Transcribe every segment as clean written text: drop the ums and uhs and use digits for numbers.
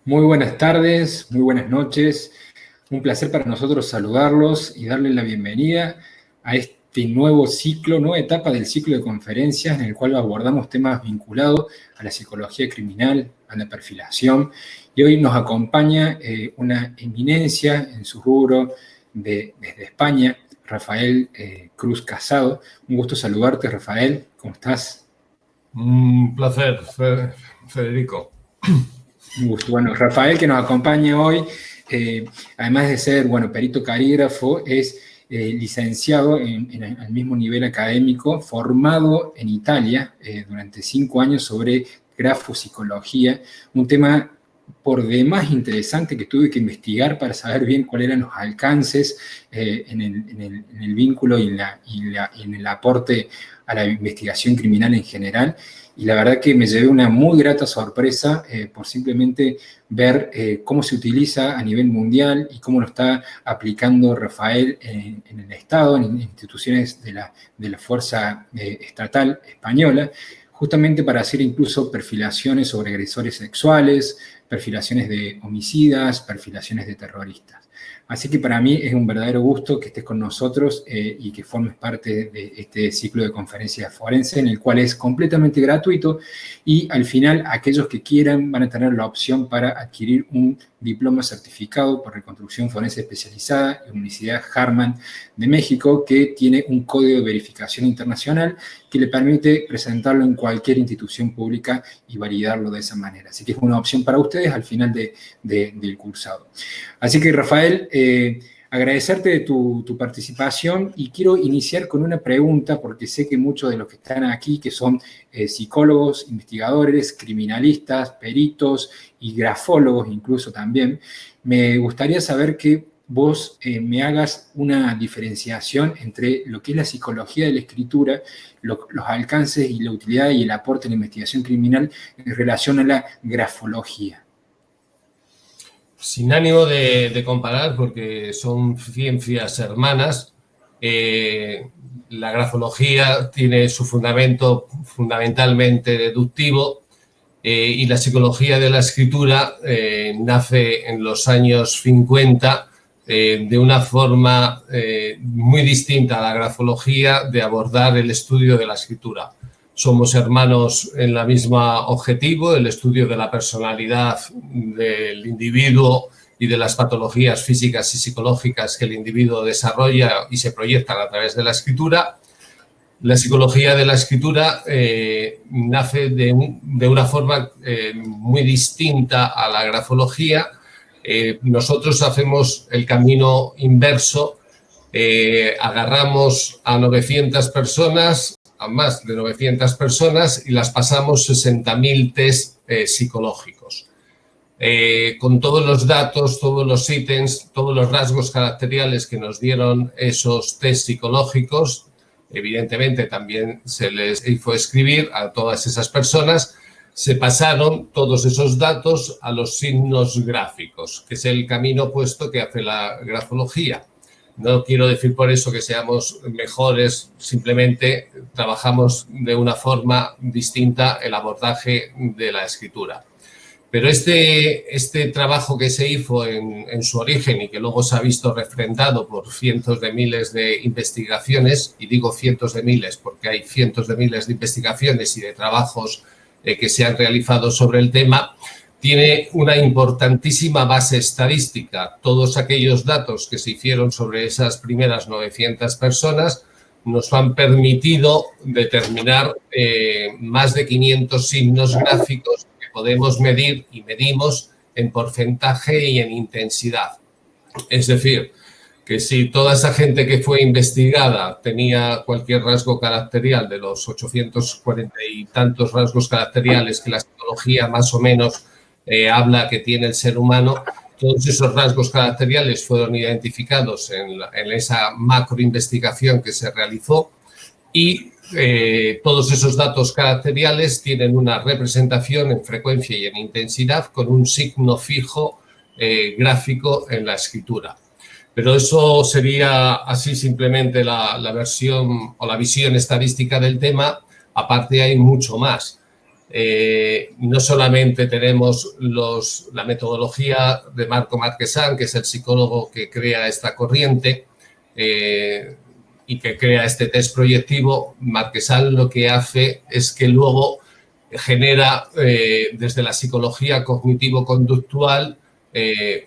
Muy buenas tardes, muy buenas noches. Un placer para nosotros saludarlos y darles la bienvenida a este nuevo ciclo, nueva etapa del ciclo de conferencias en el cual abordamos temas vinculados a la psicología criminal, a la perfilación. Y hoy nos acompaña una eminencia en su rubro desde España, Rafael Cruz Casado. Un gusto saludarte, Rafael. ¿Cómo estás? Un placer, Federico. Un gusto. Bueno, Rafael, que nos acompaña hoy, además de ser, perito carígrafo, es licenciado en el mismo nivel académico, formado en Italia durante 5 años sobre grafopsicología, un tema por demás interesante que tuve que investigar para saber bien cuáles eran los alcances en el vínculo y en el aporte a la investigación criminal en general. Y la verdad que me llevé una muy grata sorpresa por simplemente ver cómo se utiliza a nivel mundial y cómo lo está aplicando Rafael en el Estado, en instituciones de la Fuerza Estatal Española, justamente para hacer incluso perfilaciones sobre agresores sexuales, perfilaciones de homicidas, perfilaciones de terroristas. Así que para mí es un verdadero gusto que estés con nosotros y que formes parte de este ciclo de conferencias forense, en el cual es completamente gratuito y al final aquellos que quieran van a tener la opción para adquirir un diploma certificado por reconstrucción forense especializada en la Universidad Harman de México, que tiene un código de verificación internacional que le permite presentarlo en cualquier institución pública y validarlo de esa manera. Así que es una opción para ustedes al final del cursado. Así que, Rafael, agradecerte tu participación y quiero iniciar con una pregunta porque sé que muchos de los que están aquí, que son psicólogos, investigadores, criminalistas, peritos y grafólogos incluso también, me gustaría saber que vos me hagas una diferenciación entre lo que es la psicología de la escritura, los alcances y la utilidad y el aporte en la investigación criminal en relación a la grafología. Sin ánimo de comparar, porque son ciencias hermanas, la grafología tiene su fundamento fundamentalmente deductivo y la psicología de la escritura nace en los años 50 de una forma muy distinta a la grafología de abordar el estudio de la escritura. Somos hermanos en el mismo objetivo, el estudio de la personalidad del individuo y de las patologías físicas y psicológicas que el individuo desarrolla y se proyectan a través de la escritura. La psicología de la escritura nace de una forma muy distinta a la grafología. Nosotros hacemos el camino inverso, agarramos a 900 personas, a más de 900 personas y las pasamos 60.000 test psicológicos. Con todos los datos, todos los ítems, todos los rasgos caracteriales que nos dieron esos test psicológicos, evidentemente también se les hizo escribir a todas esas personas, se pasaron todos esos datos a los signos gráficos, que es el camino opuesto que hace la grafología. No quiero decir por eso que seamos mejores, simplemente trabajamos de una forma distinta el abordaje de la escritura. Pero este trabajo que se hizo en su origen y que luego se ha visto refrendado por cientos de miles de investigaciones, y digo cientos de miles porque hay cientos de miles de investigaciones y de trabajos que se han realizado sobre el tema, tiene una importantísima base estadística. Todos aquellos datos que se hicieron sobre esas primeras 900 personas nos han permitido determinar más de 500 signos gráficos que podemos medir y medimos en porcentaje y en intensidad. Es decir, que si toda esa gente que fue investigada tenía cualquier rasgo caracterial de los 840 y tantos rasgos caracteriales que la psicología más o menos habla que tiene el ser humano, todos esos rasgos caracteriales fueron identificados en esa macroinvestigación que se realizó y todos esos datos caracteriales tienen una representación en frecuencia y en intensidad con un signo fijo gráfico en la escritura. Pero eso sería así simplemente la versión o la visión estadística del tema. Aparte hay mucho más. No solamente tenemos la metodología de Marco Marquesan, que es el psicólogo que crea esta corriente y que crea este test proyectivo. Marquesan lo que hace es que luego genera desde la psicología cognitivo-conductual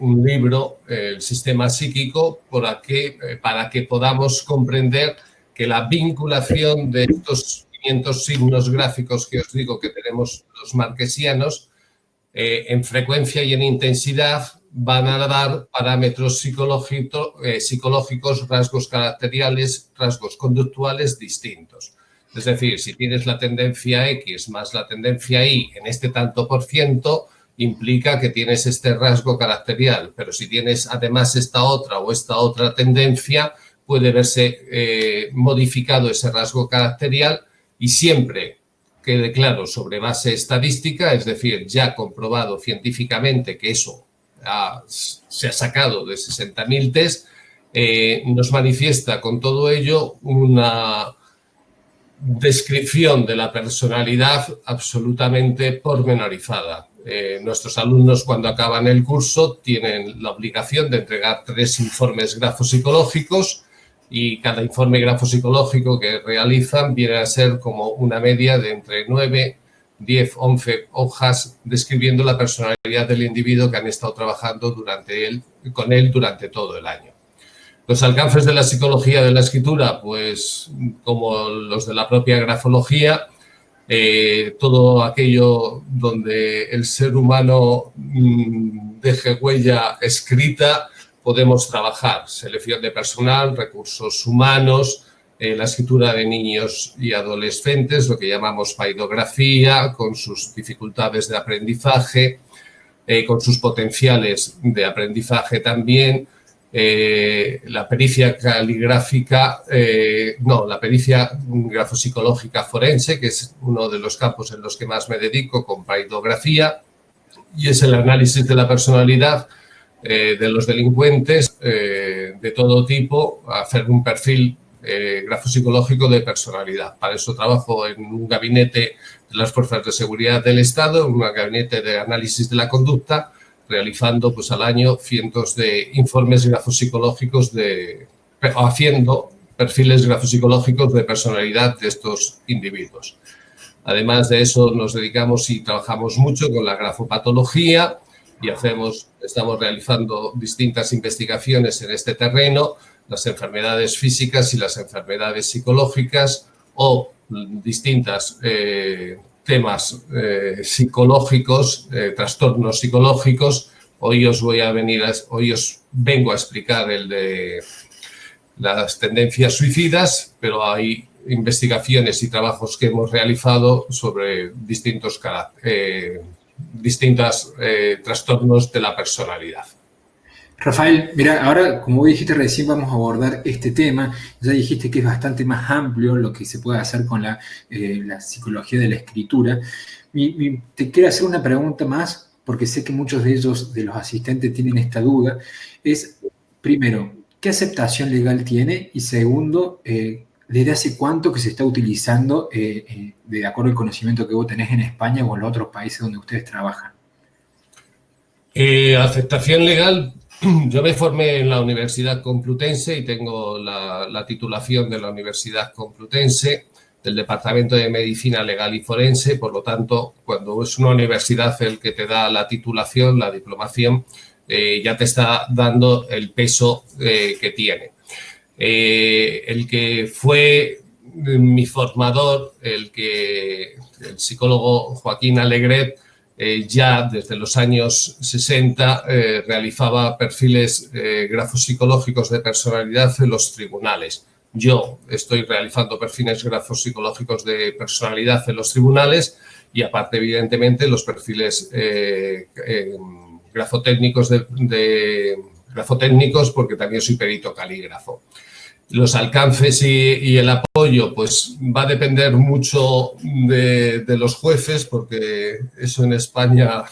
un libro, El sistema psíquico, para que podamos comprender que la vinculación de estos 500 signos gráficos que os digo que tenemos los marquesianos, en frecuencia y en intensidad van a dar parámetros psicológicos, rasgos caracteriales, rasgos conductuales distintos. Es decir, si tienes la tendencia X más la tendencia Y en este tanto por ciento, implica que tienes este rasgo caracterial, pero si tienes además esta otra tendencia, puede verse modificado ese rasgo caracterial, y siempre quede claro sobre base estadística, es decir, ya comprobado científicamente que eso se ha sacado de 60.000 test, nos manifiesta con todo ello una descripción de la personalidad absolutamente pormenorizada. Nuestros alumnos, cuando acaban el curso, tienen la obligación de entregar 3 informes grafopsicológicos, y cada informe grafopsicológico que realizan viene a ser como una media de entre 9, 10, 11 hojas describiendo la personalidad del individuo que han estado trabajando con él durante todo el año. Los alcances de la psicología de la escritura, pues como los de la propia grafología, todo aquello donde el ser humano deje huella escrita, podemos trabajar. Selección de personal, recursos humanos, la escritura de niños y adolescentes, lo que llamamos paidografía, con sus dificultades de aprendizaje, con sus potenciales de aprendizaje también, la pericia caligráfica, la pericia grafopsicológica forense, que es uno de los campos en los que más me dedico, con paidografía, y es el análisis de la personalidad de los delincuentes de todo tipo, hacer un perfil grafopsicológico de personalidad. Para eso trabajo en un gabinete de las Fuerzas de Seguridad del Estado, un gabinete de análisis de la conducta, realizando pues al año cientos de informes grafopsicológicos haciendo perfiles grafopsicológicos de personalidad de estos individuos. Además de eso, nos dedicamos y trabajamos mucho con la grafopatología y estamos realizando distintas investigaciones en este terreno, las enfermedades físicas y las enfermedades psicológicas, o distintos temas psicológicos, trastornos psicológicos. Hoy os vengo a explicar el de las tendencias suicidas, pero hay investigaciones y trabajos que hemos realizado sobre distintos trastornos de la personalidad. Rafael, mira, ahora, como dijiste recién, vamos a abordar este tema. Ya dijiste que es bastante más amplio lo que se puede hacer con la psicología de la escritura. Te quiero hacer una pregunta más, porque sé que muchos de los asistentes tienen esta duda. Es, primero, ¿qué aceptación legal tiene? Y segundo, ¿desde hace cuánto que se está utilizando de acuerdo al conocimiento que vos tenés en España o en los otros países donde ustedes trabajan? Aceptación legal. Yo me formé en la Universidad Complutense y tengo la titulación de la Universidad Complutense, del Departamento de Medicina Legal y Forense. Por lo tanto, cuando es una universidad el que te da la titulación, la diplomación, ya te está dando el peso que tiene. El que fue mi formador, el psicólogo Joaquín Alegret, ya desde los años 60 realizaba perfiles grafopsicológicos de personalidad en los tribunales. Yo estoy realizando perfiles grafopsicológicos de personalidad en los tribunales y aparte, evidentemente, los perfiles grafotécnicos grafotécnicos, porque también soy perito calígrafo. Los alcances y el apoyo, pues va a depender mucho de los jueces, porque eso en España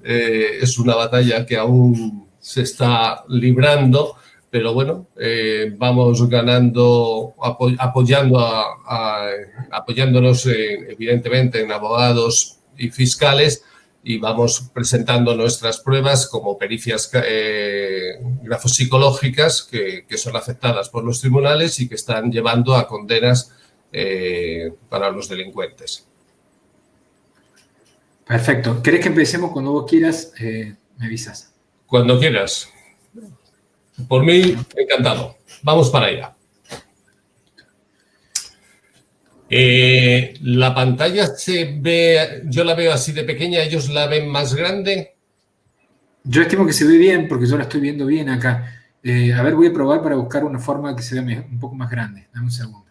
es una batalla que aún se está librando, pero bueno, vamos ganando, apoyándonos evidentemente en abogados y fiscales, y vamos presentando nuestras pruebas como pericias grafopsicológicas que son aceptadas por los tribunales y que están llevando a condenas para los delincuentes. Perfecto. ¿Querés que empecemos? Cuando vos quieras, me avisas. Cuando quieras. Por mí, encantado. Vamos para allá. La pantalla se ve, yo la veo así de pequeña, ellos la ven más grande. Yo estimo que se ve bien porque yo la estoy viendo bien acá. A ver, voy a probar para buscar una forma que se vea un poco más grande. Dame un segundo.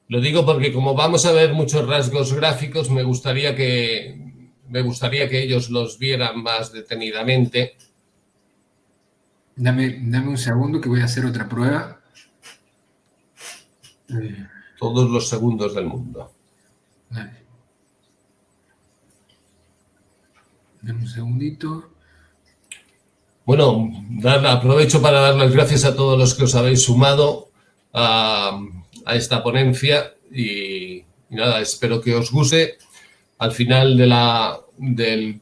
Lo digo porque como vamos a ver muchos rasgos gráficos, me gustaría que ellos los vieran más detenidamente. Dame un segundo que voy a hacer otra prueba. Todos los segundos del mundo. Dale. Dame un segundito. Bueno, aprovecho para dar las gracias a todos los que os habéis sumado a esta ponencia y nada, espero que os guste. Al final del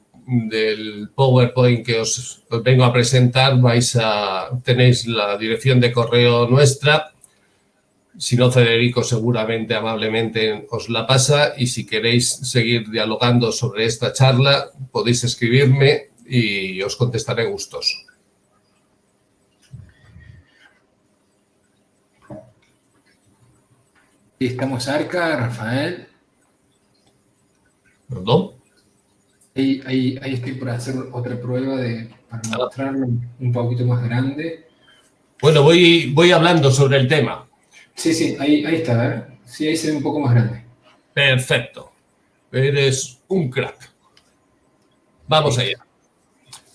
PowerPoint que os vengo a presentar tenéis la dirección de correo nuestra. Si no, Federico seguramente amablemente os la pasa, y si queréis seguir dialogando sobre esta charla podéis escribirme y os contestaré gustoso. Estamos cerca, Rafael. ¿Perdón? Ahí estoy por hacer otra prueba para mostrarlo un poquito más grande. Bueno, voy hablando sobre el tema. Sí, ahí está, a ver. Sí, ahí se ve un poco más grande. Perfecto. Eres un crack. Vamos allá.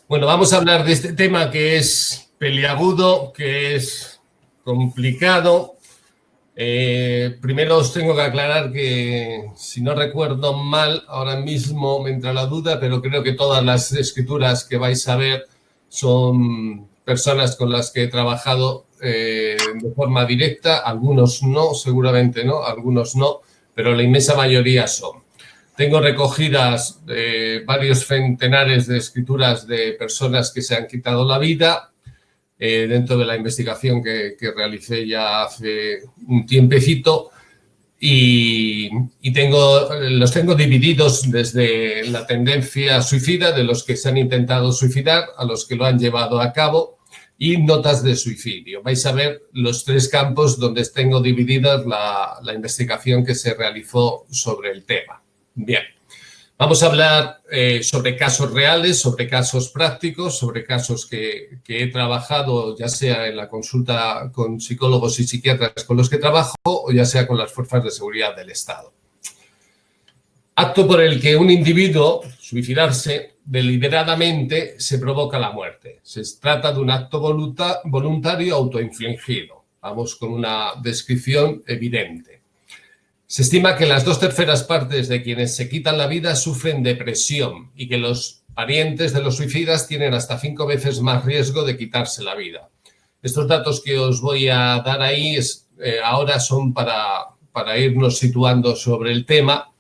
Bueno, vamos a hablar de este tema que es peliagudo, que es complicado. Primero os tengo que aclarar que, si no recuerdo mal, ahora mismo me entra la duda, pero creo que todas las escrituras que vais a ver son personas con las que he trabajado de forma directa. Algunos no, seguramente no, algunos no, pero la inmensa mayoría son. Tengo recogidas varios centenares de escrituras de personas que se han quitado la vida dentro de la investigación que realicé ya hace un tiempecito, y los tengo divididos desde la tendencia suicida, de los que se han intentado suicidar, a los que lo han llevado a cabo, y notas de suicidio. Vais a ver los tres campos donde tengo divididas la investigación que se realizó sobre el tema. Bien. Vamos a hablar sobre casos reales, sobre casos prácticos, sobre casos que he trabajado, ya sea en la consulta con psicólogos y psiquiatras con los que trabajo, o ya sea con las fuerzas de seguridad del Estado. Acto por el que un individuo, suicidarse, deliberadamente se provoca la muerte. Se trata de un acto voluntario autoinfligido. Vamos con una descripción evidente. Se estima que las 2/3 partes de quienes se quitan la vida sufren depresión y que los parientes de los suicidas tienen hasta 5 veces más riesgo de quitarse la vida. Estos datos que os voy a dar ahí ahora son para irnos situando sobre el tema.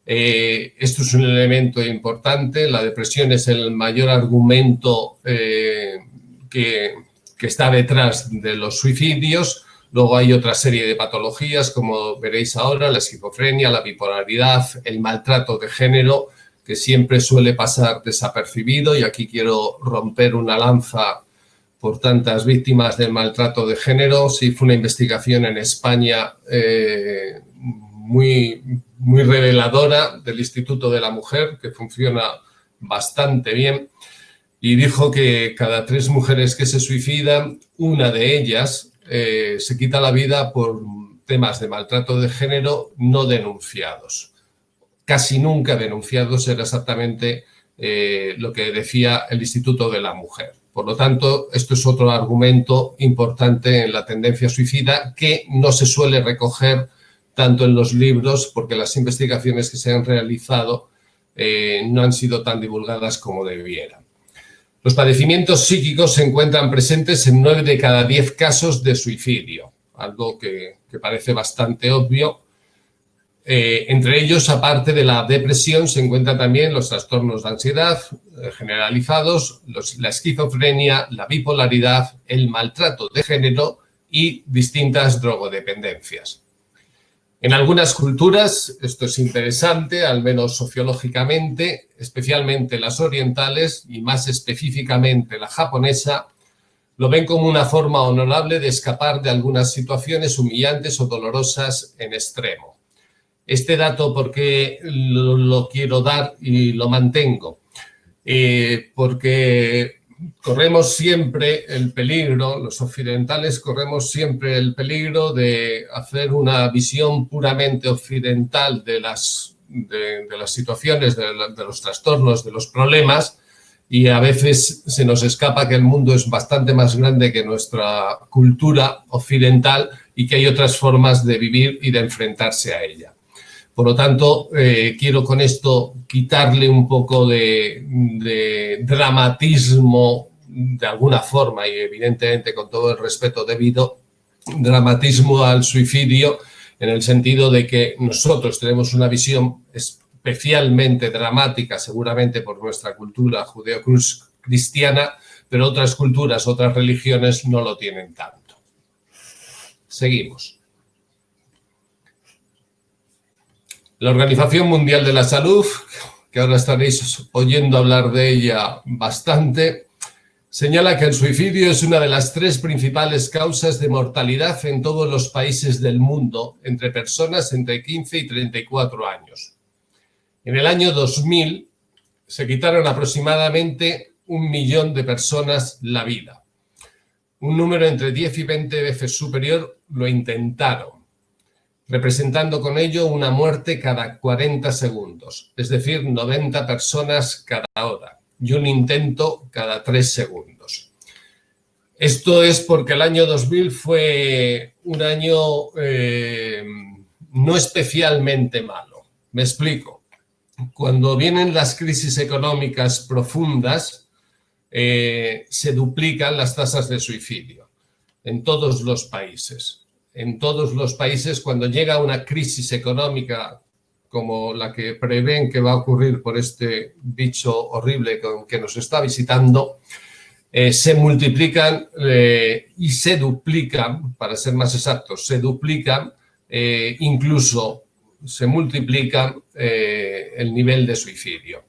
Esto es un elemento importante. La depresión es el mayor argumento que está detrás de los suicidios. Luego hay otra serie de patologías, como veréis ahora, la esquizofrenia, la bipolaridad, el maltrato de género, que siempre suele pasar desapercibido, y aquí quiero romper una lanza por tantas víctimas del maltrato de género. Sí, fue una investigación en España muy reveladora del Instituto de la Mujer, que funciona bastante bien, y dijo que cada 3 mujeres que se suicidan, una de ellas se quita la vida por temas de maltrato de género no denunciados. Casi nunca denunciados era exactamente lo que decía el Instituto de la Mujer. Por lo tanto, esto es otro argumento importante en la tendencia suicida que no se suele recoger tanto en los libros, porque las investigaciones que se han realizado no han sido tan divulgadas como debieran. Los padecimientos psíquicos se encuentran presentes en 9 de cada 10 casos de suicidio, algo que parece bastante obvio. Entre ellos, aparte de la depresión, se encuentran también los trastornos de ansiedad generalizados, la esquizofrenia, la bipolaridad, el maltrato de género y distintas drogodependencias. En algunas culturas, esto es interesante, al menos sociológicamente, especialmente las orientales y más específicamente la japonesa, lo ven como una forma honorable de escapar de algunas situaciones humillantes o dolorosas en extremo. Este dato, ¿por qué lo quiero dar y lo mantengo? Porque corremos siempre el peligro, los occidentales corremos siempre el peligro de hacer una visión puramente occidental de las situaciones, de los trastornos, de los problemas, y a veces se nos escapa que el mundo es bastante más grande que nuestra cultura occidental y que hay otras formas de vivir y de enfrentarse a ella. Por lo tanto, quiero con esto quitarle un poco de dramatismo, de alguna forma, y evidentemente con todo el respeto debido, dramatismo al suicidio, en el sentido de que nosotros tenemos una visión especialmente dramática, seguramente por nuestra cultura judeo-cristiana, pero otras culturas, otras religiones no lo tienen tanto. Seguimos. La Organización Mundial de la Salud, que ahora estaréis oyendo hablar de ella bastante, señala que el suicidio es una de las 3 principales causas de mortalidad en todos los países del mundo entre personas entre 15 y 34 años. En el año 2000 se quitaron aproximadamente 1 millón de personas la vida. Un número entre 10 y 20 veces superior lo intentaron, representando con ello una muerte cada 40 segundos, es decir, 90 personas cada hora y un intento cada 3 segundos. Esto es porque el año 2000 fue un año no especialmente malo. Me explico. Cuando vienen las crisis económicas profundas, se duplican las tasas de suicidio en todos los países. En todos los países, cuando llega una crisis económica como la que prevén que va a ocurrir por este bicho horrible que nos está visitando, se multiplican y se duplican, para ser más exactos, se duplican, incluso se multiplican el nivel de suicidio.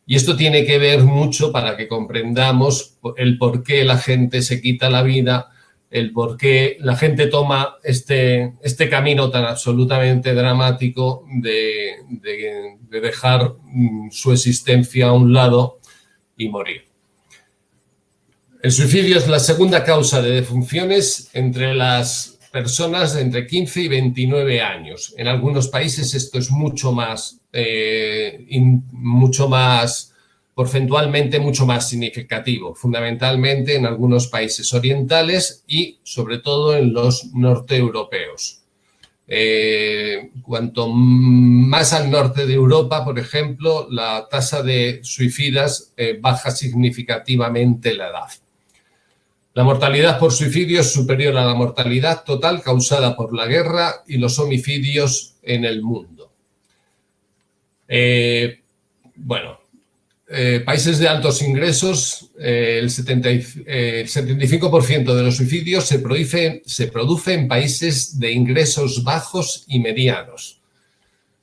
Y esto tiene que ver mucho para que comprendamos el por qué la gente se quita la vida, el por qué la gente toma este camino tan absolutamente dramático de dejar su existencia a un lado y morir. El suicidio es la segunda causa de defunciones entre las personas de entre 15 y 29 años. En algunos países esto es mucho más porcentualmente mucho más significativo, fundamentalmente en algunos países orientales y sobre todo en los norteeuropeos. Cuanto más al norte de Europa, por ejemplo, la tasa de suicidas baja significativamente la edad. La mortalidad por suicidio es superior a la mortalidad total causada por la guerra y los homicidios en el mundo. Países de altos ingresos, el 75% de los suicidios se produce en países de ingresos bajos y medianos.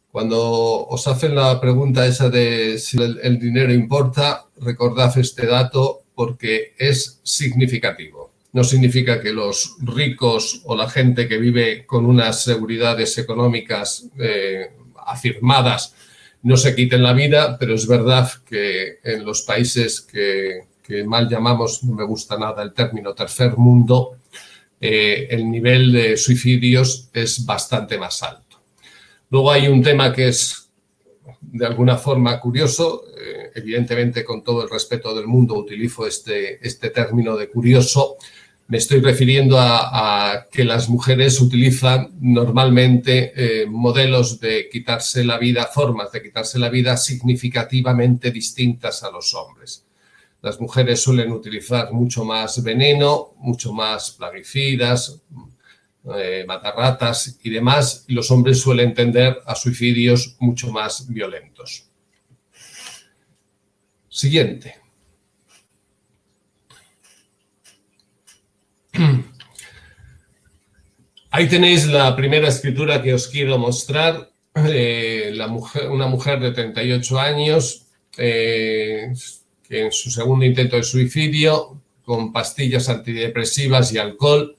Cuando os hacen la pregunta esa de si el dinero importa, recordad este dato porque es significativo. No significa que los ricos o la gente que vive con unas seguridades económicas afirmadas no se quiten la vida, pero es verdad que en los países que mal llamamos, no me gusta nada el término tercer mundo, el nivel de suicidios es bastante más alto. Luego hay un tema que es de alguna forma curioso, evidentemente con todo el respeto del mundo utilizo este término de curioso. Me estoy refiriendo a que las mujeres utilizan normalmente modelos de quitarse la vida, formas de quitarse la vida significativamente distintas a los hombres. Las mujeres suelen utilizar mucho más veneno, mucho más plaguicidas, matarratas y demás, y los hombres suelen tender a suicidios mucho más violentos. Siguiente. Ahí tenéis la primera escritura que os quiero mostrar. Una mujer de 38 años que en su segundo intento de suicidio, con pastillas antidepresivas y alcohol,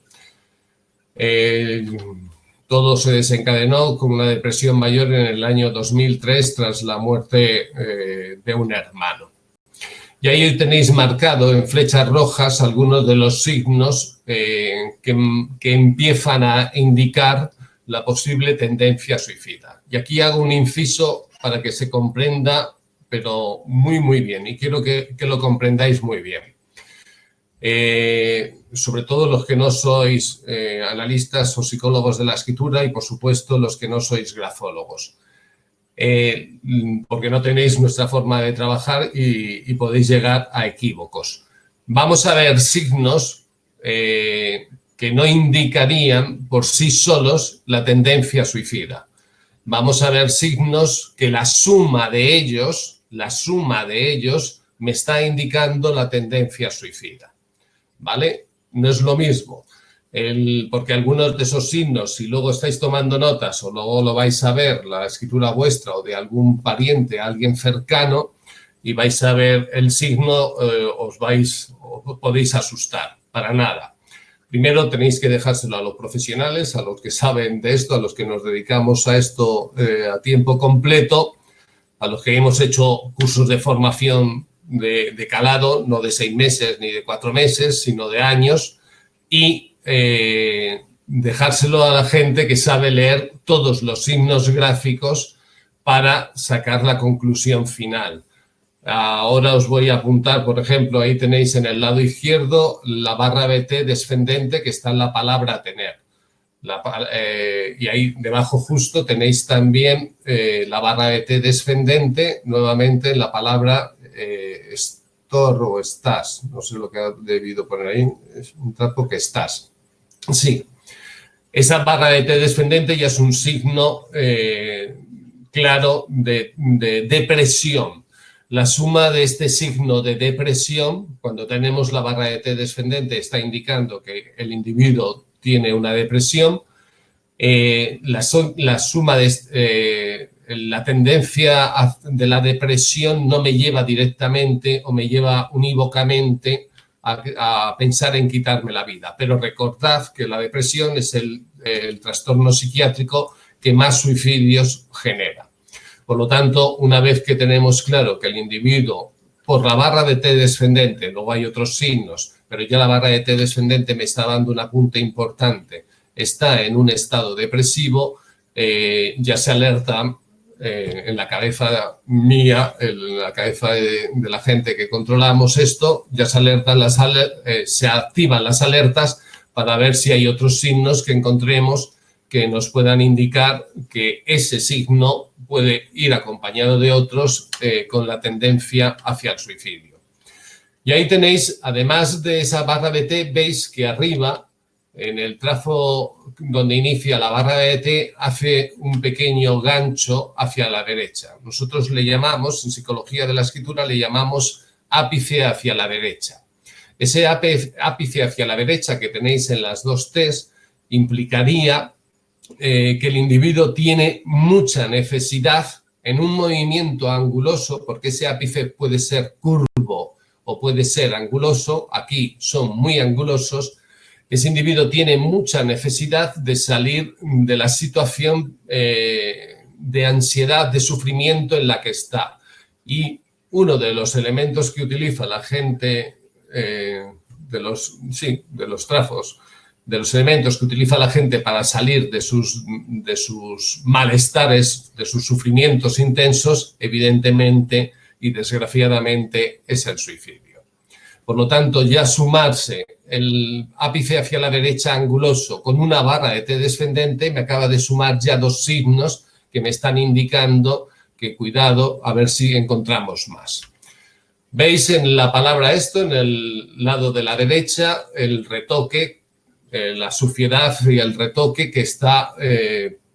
todo se desencadenó con una depresión mayor en el año 2003 tras la muerte de un hermano. Y ahí tenéis marcado en flechas rojas algunos de los signos que empiezan a indicar la posible tendencia suicida. Y aquí hago un inciso para que se comprenda, pero muy, muy bien. Y quiero que lo comprendáis muy bien. Sobre todo los que no sois analistas o psicólogos de la escritura y, por supuesto, los que no sois grafólogos. Porque no tenéis nuestra forma de trabajar y podéis llegar a equívocos. Vamos a ver signos que no indicarían por sí solos la tendencia suicida. Vamos a ver signos que la suma de ellos me está indicando la tendencia suicida. ¿Vale? No es lo mismo. Porque algunos de esos signos, si luego estáis tomando notas o luego lo vais a ver, la escritura vuestra o de algún pariente, alguien cercano, y vais a ver el signo, os podéis asustar. Para nada. Primero tenéis que dejárselo a los profesionales, a los que saben de esto, a los que nos dedicamos a esto a tiempo completo, a los que hemos hecho cursos de formación de calado, no de 6 meses ni de 4 meses, sino de años, y dejárselo a la gente que sabe leer todos los signos gráficos para sacar la conclusión final. Ahora os voy a apuntar, por ejemplo, ahí tenéis en el lado izquierdo la barra BT descendente que está en la palabra tener. Y ahí debajo justo tenéis también la barra BT descendente, nuevamente en la palabra estor o estás. No sé lo que ha debido poner ahí, es un trapo que estás. Sí, esa barra BT descendente ya es un signo claro de depresión. La suma de este signo de depresión, cuando tenemos la barra de T descendente, está indicando que el individuo tiene una depresión. La suma de la tendencia de la depresión no me lleva directamente o me lleva unívocamente a pensar en quitarme la vida. Pero recordad que la depresión es el trastorno psiquiátrico que más suicidios genera. Por lo tanto, una vez que tenemos claro que el individuo, por la barra de T descendente, luego hay otros signos, pero ya la barra de T descendente me está dando un apunte importante, está en un estado depresivo, ya se alerta en la cabeza mía, en la cabeza de la gente que controlamos esto, ya se alertan se activan las alertas para ver si hay otros signos que encontremos que nos puedan indicar que ese signo puede ir acompañado de otros con la tendencia hacia el suicidio. Y ahí tenéis, además de esa barra de T, veis que arriba, en el trazo donde inicia la barra de T, hace un pequeño gancho hacia la derecha. Nosotros le llamamos, en psicología de la escritura, le llamamos ápice hacia la derecha. Ese ápice hacia la derecha que tenéis en las dos T's implicaría que el individuo tiene mucha necesidad en un movimiento anguloso, porque ese ápice puede ser curvo o puede ser anguloso, aquí son muy angulosos, ese individuo tiene mucha necesidad de salir de la situación de ansiedad, de sufrimiento en la que está. Y uno de los elementos que utiliza la gente, de los trafos, de los elementos que utiliza la gente para salir de sus malestares, de sus sufrimientos intensos, evidentemente y desgraciadamente es el suicidio. Por lo tanto, ya sumarse el ápice hacia la derecha anguloso con una barra de T descendente me acaba de sumar ya dos signos que me están indicando que cuidado, a ver si encontramos más. Veis en la palabra esto, en el lado de la derecha, el retoque, la suciedad y el retoque que está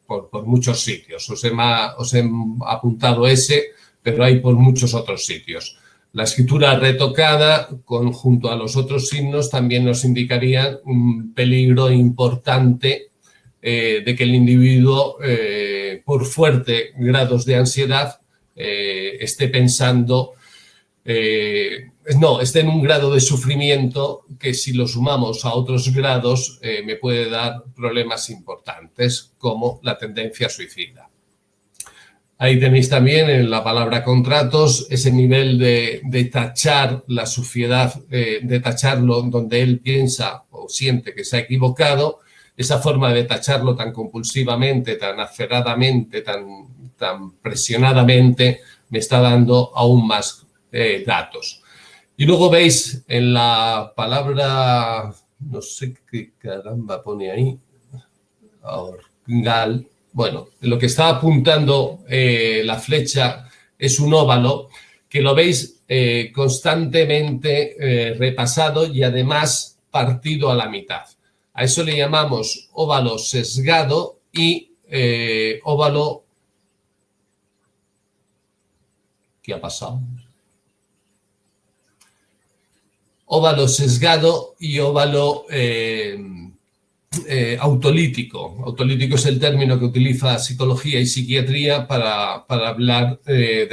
por muchos sitios. Os he apuntado ese, pero hay por muchos otros sitios. La escritura retocada, junto a los otros signos, también nos indicaría un peligro importante de que el individuo, por fuertes grados de ansiedad, esté pensando, esté en un grado de sufrimiento que, si lo sumamos a otros grados, me puede dar problemas importantes, como la tendencia suicida. Ahí tenéis también en la palabra contratos ese nivel de tachar la suciedad, de tacharlo donde él piensa o siente que se ha equivocado. Esa forma de tacharlo tan compulsivamente, tan aferradamente, tan presionadamente, me está dando aún más datos. Y luego veis en la palabra, no sé qué caramba pone ahí, orgal. Bueno, lo que está apuntando la flecha es un óvalo que lo veis constantemente repasado y además partido a la mitad. A eso le llamamos óvalo sesgado y óvalo... ¿Qué ha pasado? Óvalo sesgado y óvalo... autolítico. Autolítico es el término que utiliza psicología y psiquiatría para hablar de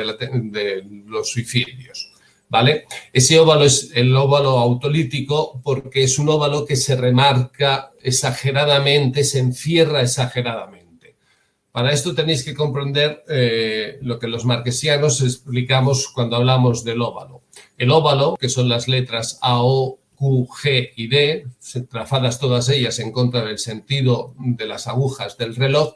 los suicidios, ¿vale? Ese óvalo es el óvalo autolítico porque es un óvalo que se remarca exageradamente, se encierra exageradamente. Para esto tenéis que comprender lo que los marquesianos explicamos cuando hablamos del óvalo. El óvalo, que son las letras A, O, Q, G y D, trazadas todas ellas en contra del sentido de las agujas del reloj,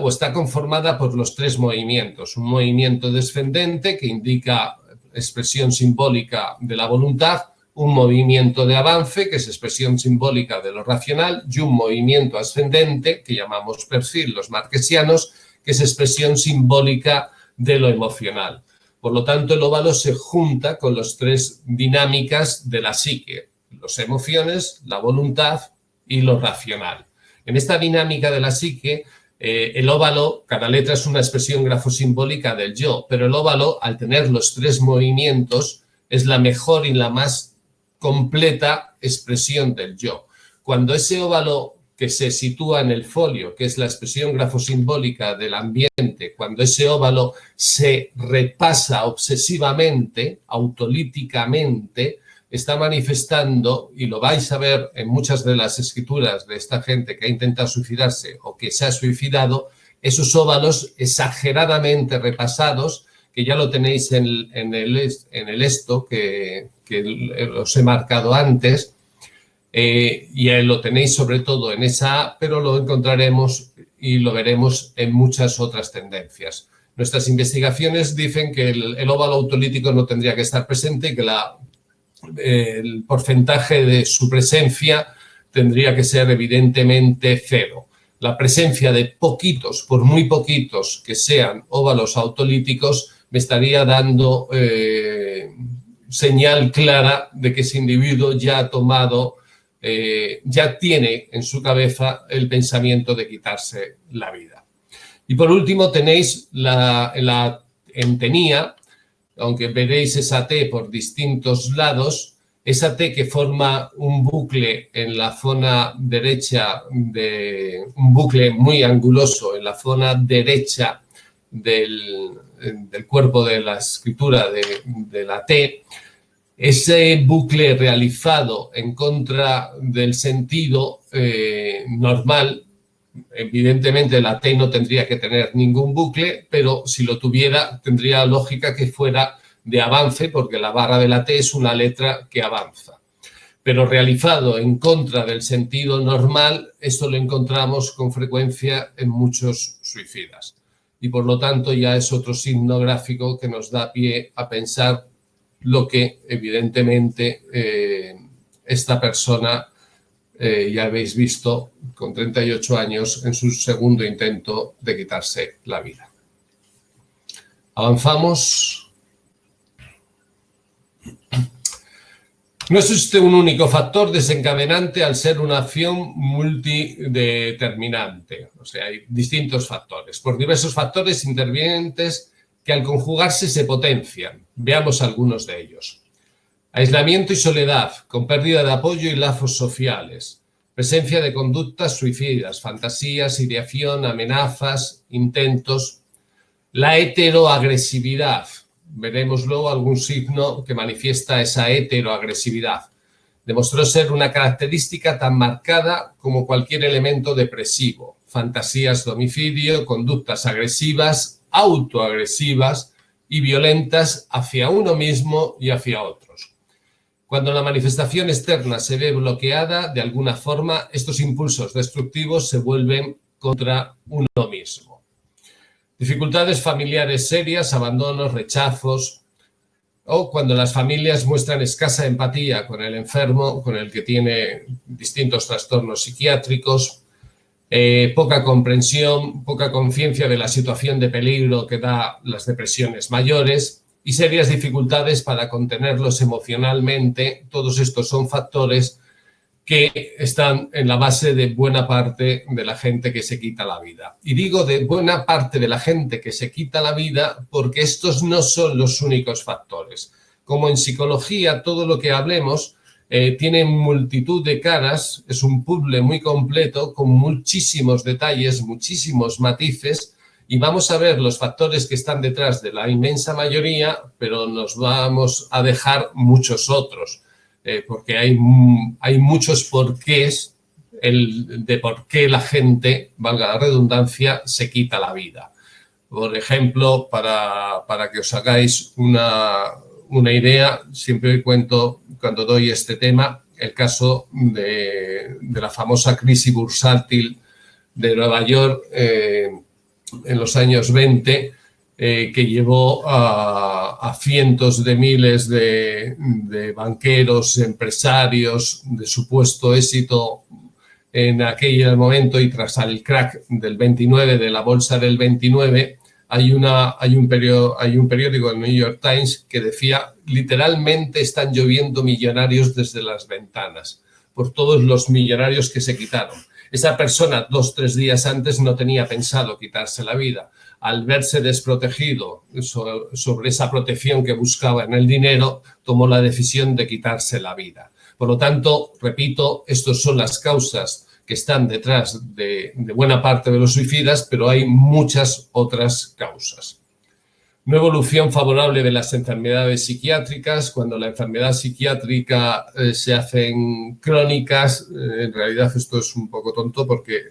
está conformada por los tres movimientos. Un movimiento descendente que indica expresión simbólica de la voluntad, un movimiento de avance, que es expresión simbólica de lo racional, y un movimiento ascendente, que llamamos perfil los marquesianos, que es expresión simbólica de lo emocional. Por lo tanto, el óvalo se junta con las tres dinámicas de la psique, las emociones, la voluntad y lo racional. En esta dinámica de la psique, el óvalo, cada letra es una expresión grafosimbólica del yo, pero el óvalo, al tener los tres movimientos, es la mejor y la más completa expresión del yo. Cuando ese óvalo que se sitúa en el folio, que es la expresión grafosimbólica del ambiente, cuando ese óvalo se repasa obsesivamente, autolíticamente, está manifestando, y lo vais a ver en muchas de las escrituras de esta gente que ha intentado suicidarse o que se ha suicidado, esos óvalos exageradamente repasados, que ya lo tenéis en el esto que os he marcado antes, y lo tenéis sobre todo en esa A, pero lo encontraremos y lo veremos en muchas otras tendencias. Nuestras investigaciones dicen que el óvalo autolítico no tendría que estar presente y que el porcentaje de su presencia tendría que ser evidentemente cero. La presencia de poquitos, por muy poquitos que sean óvalos autolíticos, me estaría dando señal clara de que ese individuo ya ha tomado, ya tiene en su cabeza el pensamiento de quitarse la vida. Y por último tenéis la entenía, aunque veréis esa T por distintos lados, esa T que forma un bucle en la zona derecha, un bucle muy anguloso en la zona derecha del cuerpo de la escritura de la T, ese bucle realizado en contra del sentido normal. Evidentemente la T no tendría que tener ningún bucle, pero si lo tuviera tendría lógica que fuera de avance, porque la barra de la T es una letra que avanza. Pero realizado en contra del sentido normal, esto lo encontramos con frecuencia en muchos suicidas. Y por lo tanto ya es otro signo gráfico que nos da pie a pensar lo que evidentemente esta persona, ya habéis visto, con 38 años en su segundo intento de quitarse la vida. Avanzamos. No existe un único factor desencadenante al ser una acción multideterminante. O sea, hay distintos factores, por diversos factores intervinientes que al conjugarse se potencian. Veamos algunos de ellos. Aislamiento y soledad, con pérdida de apoyo y lazos sociales. Presencia de conductas suicidas, fantasías, ideación, amenazas, intentos. La heteroagresividad. Veremos luego algún signo que manifiesta esa heteroagresividad. Demostró ser una característica tan marcada como cualquier elemento depresivo. Fantasías de homicidio, conductas agresivas, autoagresivas y violentas hacia uno mismo y hacia otros. Cuando la manifestación externa se ve bloqueada, de alguna forma, estos impulsos destructivos se vuelven contra uno mismo. Dificultades familiares serias, abandonos, rechazos, o cuando las familias muestran escasa empatía con el enfermo, con el que tiene distintos trastornos psiquiátricos, poca comprensión, poca conciencia de la situación de peligro que da las depresiones mayores y serias dificultades para contenerlos emocionalmente. Todos estos son factores que están en la base de buena parte de la gente que se quita la vida. Y digo de buena parte de la gente que se quita la vida porque estos no son los únicos factores. Como en psicología, todo lo que hablemos tiene multitud de caras, es un puzzle muy completo con muchísimos detalles, muchísimos matices, y vamos a ver los factores que están detrás de la inmensa mayoría, pero nos vamos a dejar muchos otros. Porque hay muchos porqués de por qué la gente, valga la redundancia, se quita la vida. Por ejemplo, para que os hagáis una idea, siempre cuento, cuando doy este tema, el caso de la famosa crisis bursátil de Nueva York en los años 20, que llevó a cientos de miles de banqueros, empresarios de supuesto éxito en aquel momento, y tras el crack del 29, de la bolsa del 29, hay un periódico, el New York Times, que decía literalmente están lloviendo millonarios desde las ventanas por todos los millonarios que se quitaron. Esa persona 2 o 3 días antes no tenía pensado quitarse la vida. Al verse desprotegido sobre esa protección que buscaba en el dinero, tomó la decisión de quitarse la vida. Por lo tanto, repito, estas son las causas que están detrás de buena parte de los suicidas, pero hay muchas otras causas. No evolución favorable de las enfermedades psiquiátricas. Cuando la enfermedad psiquiátrica se hacen crónicas, en realidad esto es un poco tonto porque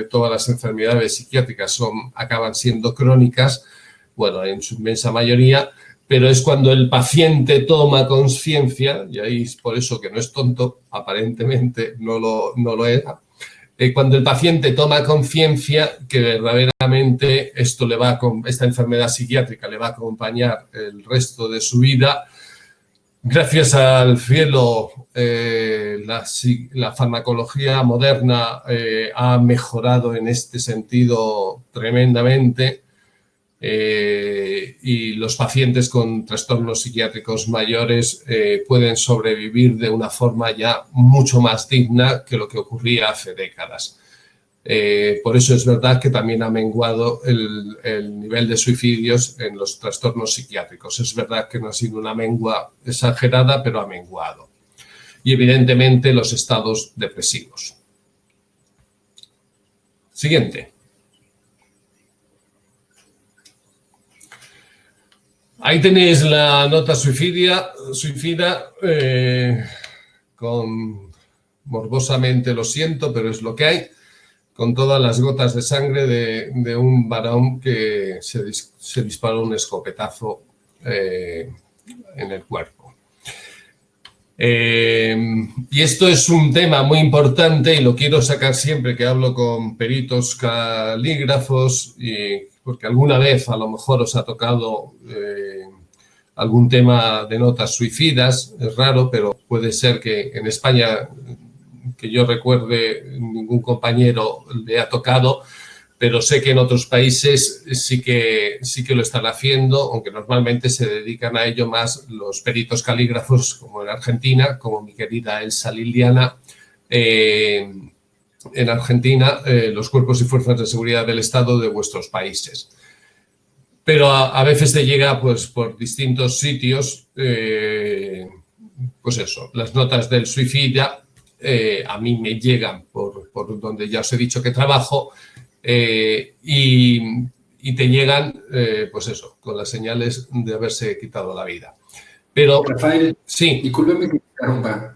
todas las enfermedades psiquiátricas acaban siendo crónicas, bueno, en su inmensa mayoría, pero es cuando el paciente toma conciencia, y ahí es por eso que no es tonto, aparentemente no lo era, cuando el paciente toma conciencia que verdaderamente esta enfermedad psiquiátrica le va a acompañar el resto de su vida. Gracias al cielo, la farmacología moderna ha mejorado en este sentido tremendamente, y los pacientes con trastornos psiquiátricos mayores pueden sobrevivir de una forma ya mucho más digna que lo que ocurría hace décadas. Por eso es verdad que también ha menguado el nivel de suicidios en los trastornos psiquiátricos. Es verdad que no ha sido una mengua exagerada, pero ha menguado. Y evidentemente los estados depresivos. Siguiente. Ahí tenéis la nota suicida, con morbosamente lo siento, pero es lo que hay, con todas las gotas de sangre de un varón que se disparó un escopetazo en el cuerpo. Y esto es un tema muy importante y lo quiero sacar siempre que hablo con peritos calígrafos, porque alguna vez a lo mejor os ha tocado algún tema de notas suicidas. Es raro, pero puede ser que en España, que yo recuerde, ningún compañero le ha tocado, pero sé que en otros países sí que lo están haciendo, aunque normalmente se dedican a ello más los peritos calígrafos, como en Argentina, como mi querida Elsa Liliana. En Argentina, los cuerpos y fuerzas de seguridad del Estado de vuestros países. Pero a veces te llega, pues, por distintos sitios, pues eso, las notas del suicida a mí me llegan por donde ya os he dicho que trabajo, y te llegan, pues eso, con las señales de haberse quitado la vida. Pero, Rafael, sí. discúlpeme que te interrumpa.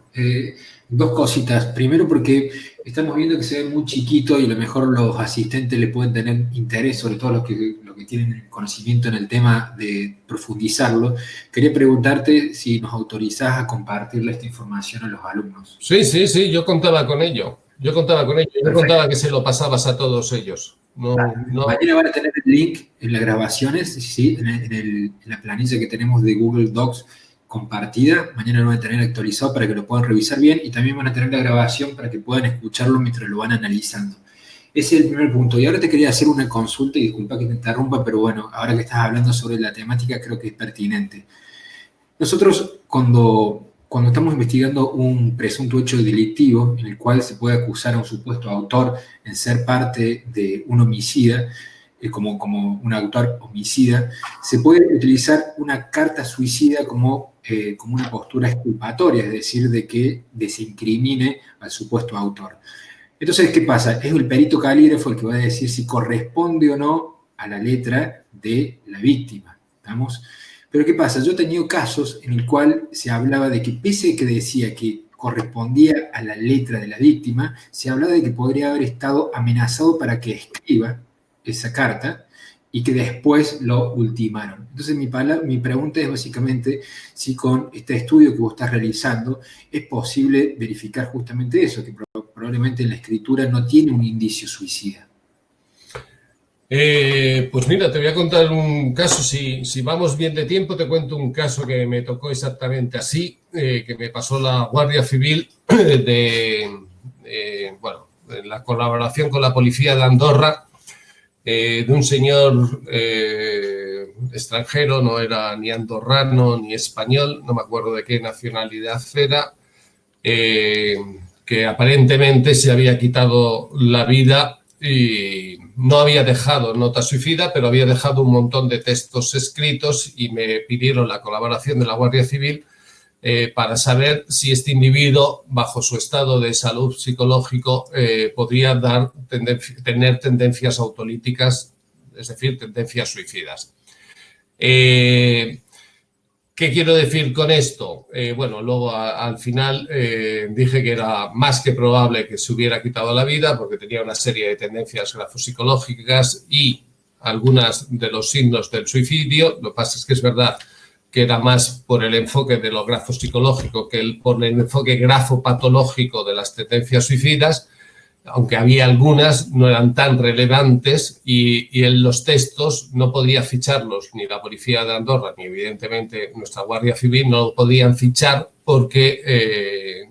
Dos cositas. Primero, porque estamos viendo que se ve muy chiquito y a lo mejor los asistentes le pueden tener interés, sobre todo los que tienen conocimiento en el tema de profundizarlo. Quería preguntarte si nos autorizás a compartirle esta información a los alumnos. Sí, yo contaba con ello. Yo contaba que se lo pasabas a todos ellos. No. Mañana van a tener el link en las grabaciones, ¿sí? en la planilla que tenemos de Google Docs compartida. Mañana lo van a tener actualizado para que lo puedan revisar bien y también van a tener la grabación para que puedan escucharlo mientras lo van analizando. Ese es el primer punto. Y ahora te quería hacer una consulta y disculpa que te interrumpa, pero bueno, ahora que estás hablando sobre la temática creo que es pertinente. Nosotros cuando estamos investigando un presunto hecho delictivo en el cual se puede acusar a un supuesto autor en ser parte de un homicida, como un autor homicida, se puede utilizar una carta suicida como una postura exculpatoria, es decir, de que desincrimine al supuesto autor. Entonces, ¿qué pasa? Es el perito calígrafo el que va a decir si corresponde o no a la letra de la víctima. ¿Estamos? Pero ¿qué pasa? Yo he tenido casos en el cual se hablaba de que, pese a que decía que correspondía a la letra de la víctima, se hablaba de que podría haber estado amenazado para que escriba esa carta y que después lo ultimaron. Entonces mi pregunta es básicamente si con este estudio que vos estás realizando es posible verificar justamente eso, que probablemente la escritura no tiene un indicio suicida. Pues mira, te voy a contar un caso. Si vamos bien de tiempo, te cuento un caso que me tocó exactamente así, que me pasó la Guardia Civil en la colaboración con la policía de Andorra, de un señor extranjero, no era ni andorrano ni español, no me acuerdo de qué nacionalidad era, que aparentemente se había quitado la vida y no había dejado nota suicida, pero había dejado un montón de textos escritos y me pidieron la colaboración de la Guardia Civil para saber si este individuo, bajo su estado de salud psicológico, podría tener tendencias autolíticas, es decir, tendencias suicidas. ¿Qué quiero decir con esto? Luego al final dije que era más que probable que se hubiera quitado la vida porque tenía una serie de tendencias grafopsicológicas y algunas de los signos del suicidio. Lo que pasa es que es verdad que era más por el enfoque de lo grafopsicológico que por el enfoque grafopatológico de las tendencias suicidas, aunque había algunas, no eran tan relevantes y en los textos no podía ficharlos ni la policía de Andorra ni evidentemente nuestra Guardia Civil no lo podían fichar porque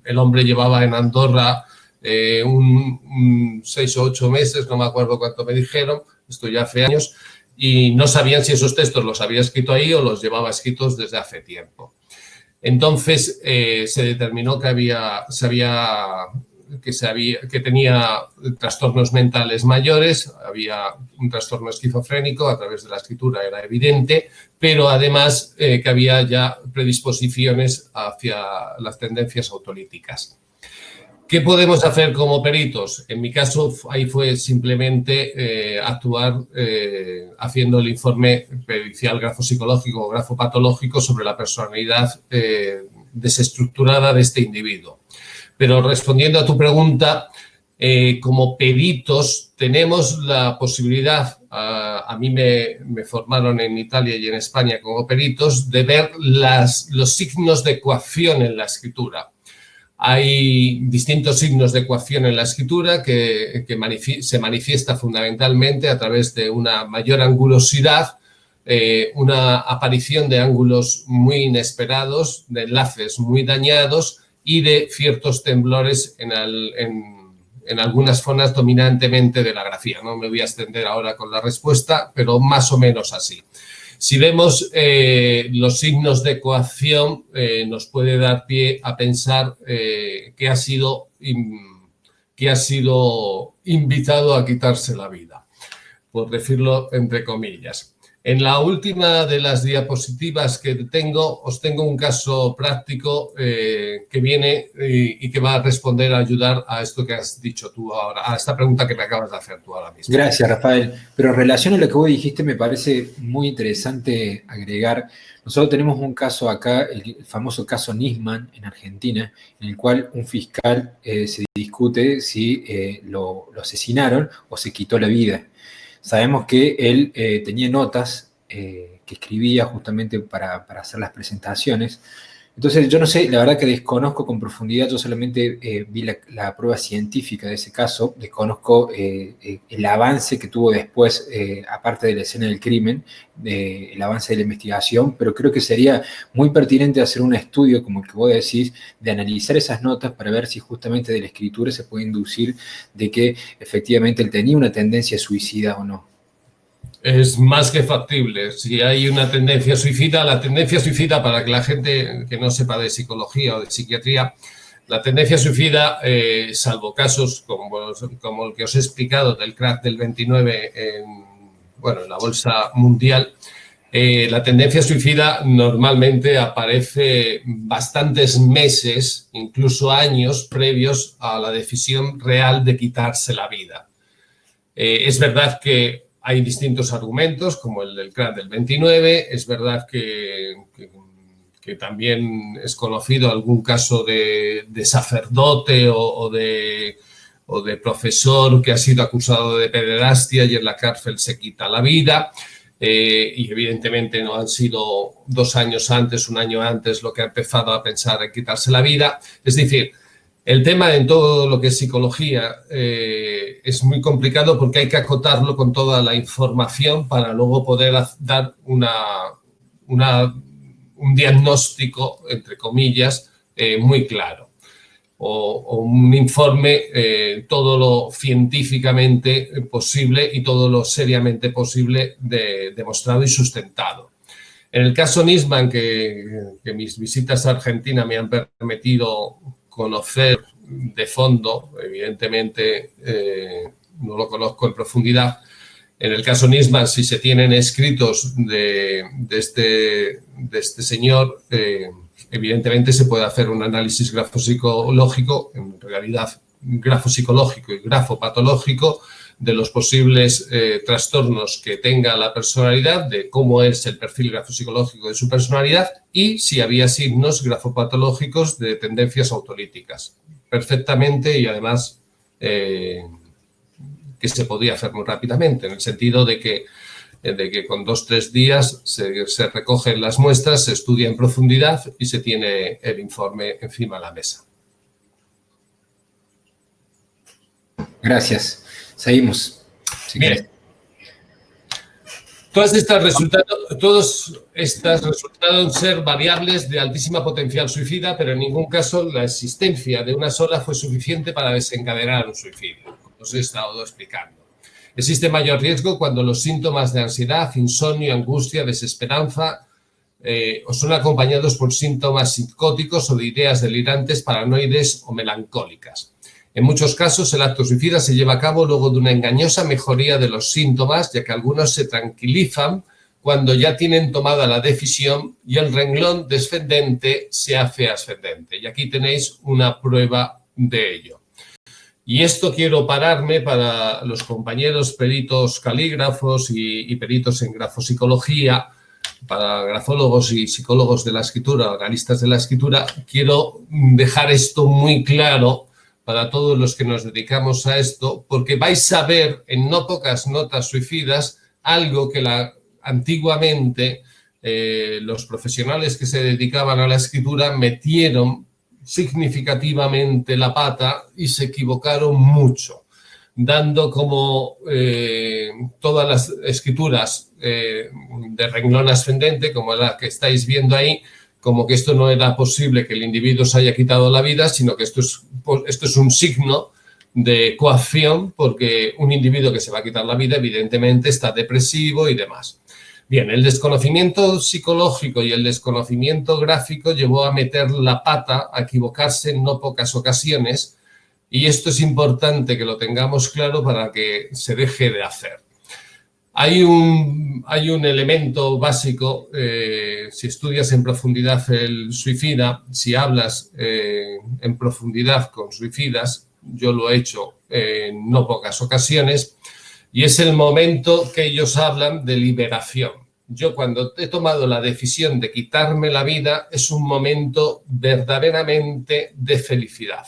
el hombre llevaba en Andorra 6 o 8 meses, no me acuerdo cuánto me dijeron, esto ya hace años, y no sabían si esos textos los había escrito ahí o los llevaba escritos desde hace tiempo. Entonces se determinó que tenía trastornos mentales mayores, había un trastorno esquizofrénico, a través de la escritura era evidente, pero además que había ya predisposiciones hacia las tendencias autolíticas. ¿Qué podemos hacer como peritos? En mi caso, ahí fue simplemente actuar haciendo el informe pericial grafopsicológico o grafopatológico sobre la personalidad desestructurada de este individuo. Pero respondiendo a tu pregunta, como peritos tenemos la posibilidad, a mí me formaron en Italia y en España como peritos, de ver los signos de coacción en la escritura. Hay distintos signos de coacción en la escritura que se manifiesta fundamentalmente a través de una mayor angulosidad, una aparición de ángulos muy inesperados, de enlaces muy dañados y de ciertos temblores en en algunas zonas dominantemente de la grafía. No me voy a extender ahora con la respuesta, pero más o menos así. Si vemos los signos de coacción, nos puede dar pie a pensar que ha sido invitado a quitarse la vida, por decirlo entre comillas. En la última de las diapositivas que tengo, os tengo un caso práctico que viene y que va a responder, a ayudar a esto que has dicho tú ahora, a esta pregunta que me acabas de hacer tú ahora mismo. Gracias, Rafael. Pero en relación a lo que vos dijiste, me parece muy interesante agregar. Nosotros tenemos un caso acá, el famoso caso Nisman en Argentina, en el cual un fiscal se discute si lo asesinaron o se quitó la vida. Sabemos que él tenía notas que escribía justamente para hacer las presentaciones. Entonces, yo no sé, la verdad que desconozco con profundidad, yo solamente vi la prueba científica de ese caso, desconozco el avance que tuvo después, aparte de la escena del crimen, el avance de la investigación, pero creo que sería muy pertinente hacer un estudio, como el que vos decís, de analizar esas notas para ver si justamente de la escritura se puede inducir de que efectivamente él tenía una tendencia suicida o no. Es más que factible. Si hay una tendencia suicida, la tendencia suicida, para que la gente que no sepa de psicología o de psiquiatría, la tendencia suicida, salvo casos como el que os he explicado del crack del 29 en la bolsa mundial, la tendencia suicida normalmente aparece bastantes meses, incluso años previos a la decisión real de quitarse la vida. Es verdad que hay distintos argumentos, como el del crack del 29. Es verdad que también es conocido algún caso de sacerdote o de profesor que ha sido acusado de pederastia y en la cárcel se quita la vida. Y evidentemente no han sido 2 años antes, 1 año antes, lo que ha empezado a pensar en quitarse la vida. Es decir, el tema en todo lo que es psicología es muy complicado porque hay que acotarlo con toda la información para luego poder dar un diagnóstico, entre comillas, muy claro. O un informe todo lo científicamente posible y todo lo seriamente posible demostrado y sustentado. En el caso Nisman, que mis visitas a Argentina me han permitido conocer de fondo, evidentemente no lo conozco en profundidad. En el caso Nisman, si se tienen escritos de este señor, evidentemente se puede hacer un análisis grafopsicológico, en realidad grafopsicológico y grafopatológico, de los posibles trastornos que tenga la personalidad, de cómo es el perfil grafopsicológico de su personalidad y si había signos grafopatológicos de tendencias autolíticas. Perfectamente, y además que se podía hacer muy rápidamente, en el sentido de que con 2 o 3 días se recogen las muestras, se estudia en profundidad y se tiene el informe encima de la mesa. Gracias. Seguimos. Si Bien. Todas estas resultaron ser variables de altísima potencial suicida, pero en ningún caso la existencia de una sola fue suficiente para desencadenar un suicidio, como os he estado explicando. Existe mayor riesgo cuando los síntomas de ansiedad, insomnio, angustia, desesperanza o son acompañados por síntomas psicóticos o de ideas delirantes, paranoides o melancólicas. En muchos casos, el acto suicida se lleva a cabo luego de una engañosa mejoría de los síntomas, ya que algunos se tranquilizan cuando ya tienen tomada la decisión y el renglón descendente se hace ascendente. Y aquí tenéis una prueba de ello. Y esto quiero pararme para los compañeros peritos calígrafos y peritos en grafopsicología, para grafólogos y psicólogos de la escritura, analistas de la escritura. Quiero dejar esto muy claro para todos los que nos dedicamos a esto, porque vais a ver en no pocas notas suicidas algo que antiguamente los profesionales que se dedicaban a la escritura metieron significativamente la pata y se equivocaron mucho, dando como todas las escrituras de renglón ascendente, como la que estáis viendo ahí, como que esto no era posible que el individuo se haya quitado la vida, sino que esto es un signo de coacción, porque un individuo que se va a quitar la vida evidentemente está depresivo y demás. Bien, el desconocimiento psicológico y el desconocimiento gráfico llevó a meter la pata, a equivocarse en no pocas ocasiones, y esto es importante que lo tengamos claro para que se deje de hacer. Hay un elemento básico, si estudias en profundidad el suicida, si hablas en profundidad con suicidas, yo lo he hecho en no pocas ocasiones, y es el momento que ellos hablan de liberación. Yo cuando he tomado la decisión de quitarme la vida es un momento verdaderamente de felicidad.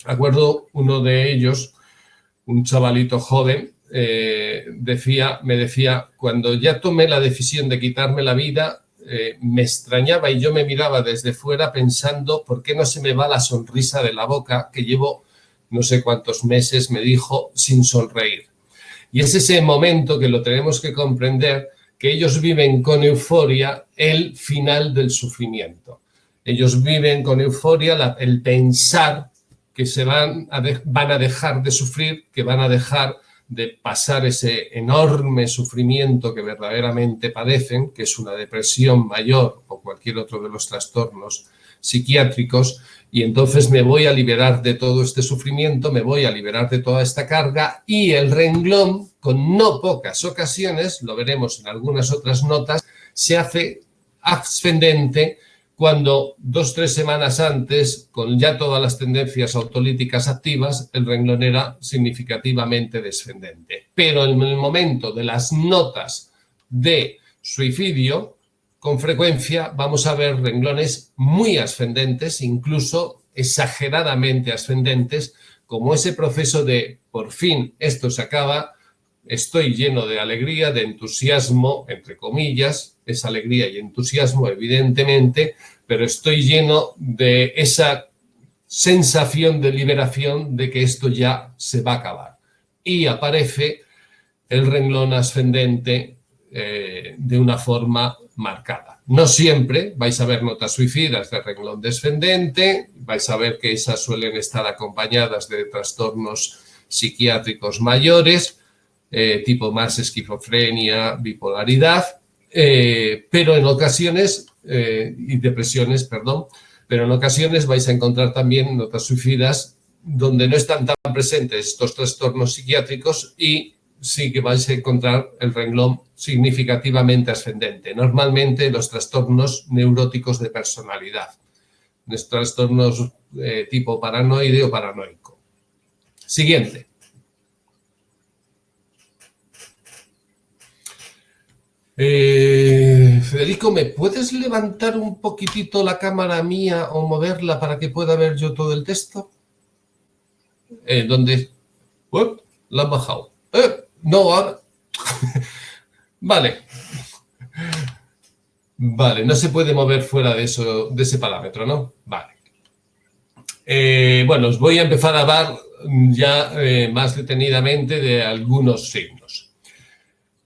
Recuerdo uno de ellos, un chavalito joven, me decía, cuando ya tomé la decisión de quitarme la vida, me extrañaba y yo me miraba desde fuera pensando por qué no se me va la sonrisa de la boca, que llevo no sé cuántos meses, me dijo, sin sonreír. Y es ese momento que lo tenemos que comprender, que ellos viven con euforia el final del sufrimiento. Ellos viven con euforia el pensar que se van a dejar de sufrir, que van a dejar de pasar ese enorme sufrimiento que verdaderamente padecen, que es una depresión mayor o cualquier otro de los trastornos psiquiátricos, y entonces me voy a liberar de todo este sufrimiento, me voy a liberar de toda esta carga, y el renglón, con no pocas ocasiones, lo veremos en algunas otras notas, se hace ascendente cuando 2 o 3 semanas antes, con ya todas las tendencias autolíticas activas, el renglón era significativamente descendente. Pero en el momento de las notas de suicidio, con frecuencia vamos a ver renglones muy ascendentes, incluso exageradamente ascendentes, como ese proceso de por fin esto se acaba, estoy lleno de alegría, de entusiasmo, entre comillas, es alegría y entusiasmo evidentemente, pero estoy lleno de esa sensación de liberación de que esto ya se va a acabar. Y aparece el renglón ascendente de una forma marcada. No siempre vais a ver notas suicidas de renglón descendente, vais a ver que esas suelen estar acompañadas de trastornos psiquiátricos mayores, tipo más esquizofrenia, bipolaridad, pero en ocasiones, y depresiones, perdón, pero en ocasiones vais a encontrar también notas suicidas donde no están tan presentes estos trastornos psiquiátricos y sí que vais a encontrar el renglón significativamente ascendente. Normalmente los trastornos neuróticos de personalidad, los trastornos tipo paranoide o paranoico. Siguiente. Federico, ¿me puedes levantar un poquitito la cámara mía o moverla para que pueda ver yo todo el texto? ¿Dónde? La han bajado. No, ahora. Vale. Vale, no se puede mover fuera de eso, de ese parámetro, ¿no? Vale. Bueno, os voy a empezar a hablar ya más detenidamente de algunos signos.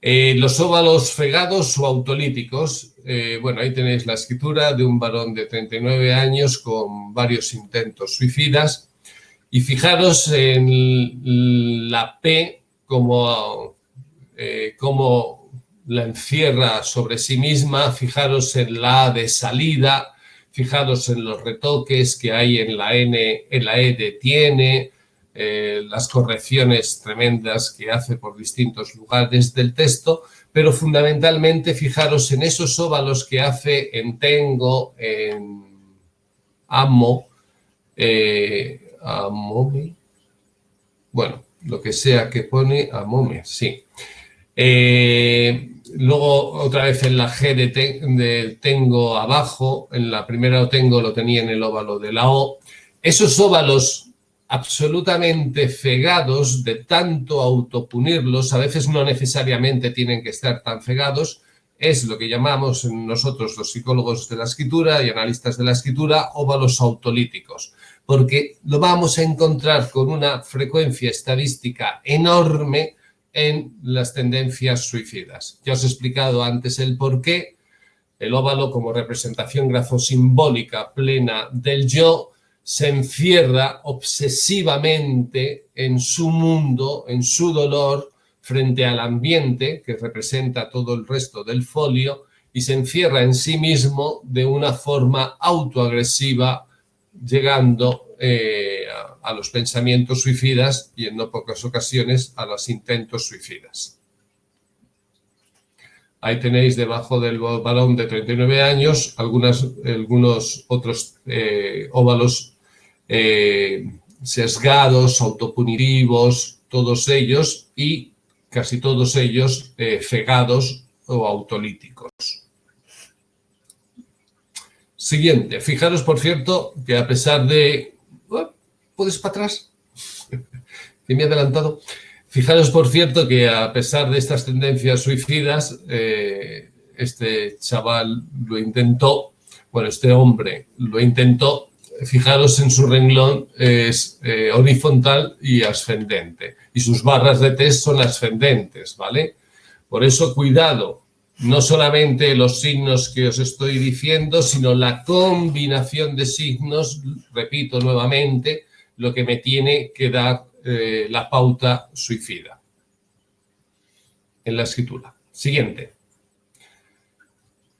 Los óvalos fegados o autolíticos, bueno, ahí tenéis la escritura de un varón de 39 años con varios intentos suicidas. Y fijaros en la P como la encierra sobre sí misma, fijaros en la A de salida, fijaros en los retoques que hay en la N, en la E de tiene, las correcciones tremendas que hace por distintos lugares del texto, pero fundamentalmente fijaros en esos óvalos que hace en tengo, en amo, amome, bueno, lo que sea que pone amome, sí. Luego otra vez en la G de tengo abajo, en la primera tengo lo tenía en el óvalo de la O. Esos óvalos absolutamente fegados de tanto autopunirlos, a veces no necesariamente tienen que estar tan fegados, es lo que llamamos nosotros los psicólogos de la escritura y analistas de la escritura óvalos autolíticos, porque lo vamos a encontrar con una frecuencia estadística enorme en las tendencias suicidas. Ya os he explicado antes el porqué. El óvalo como representación grafosimbólica plena del yo se encierra obsesivamente en su mundo, en su dolor, frente al ambiente que representa todo el resto del folio, y se encierra en sí mismo de una forma autoagresiva, llegando a los pensamientos suicidas y en no pocas ocasiones a los intentos suicidas. Ahí tenéis debajo del varón de 39 años algunos otros óvalos sesgados, autopunitivos, todos ellos, y casi todos ellos cegados o autolíticos. Siguiente. Fijaros, por cierto, que a pesar de... ¿Puedes para atrás? Que me he adelantado. Fijaros, por cierto, que a pesar de estas tendencias suicidas, este chaval lo intentó, bueno, este hombre lo intentó. Fijaros en su renglón, es horizontal y ascendente, y sus barras de test son ascendentes, ¿vale? Por eso, cuidado, no solamente los signos que os estoy diciendo, sino la combinación de signos, repito nuevamente, lo que me tiene que dar la pauta suicida en la escritura. Siguiente.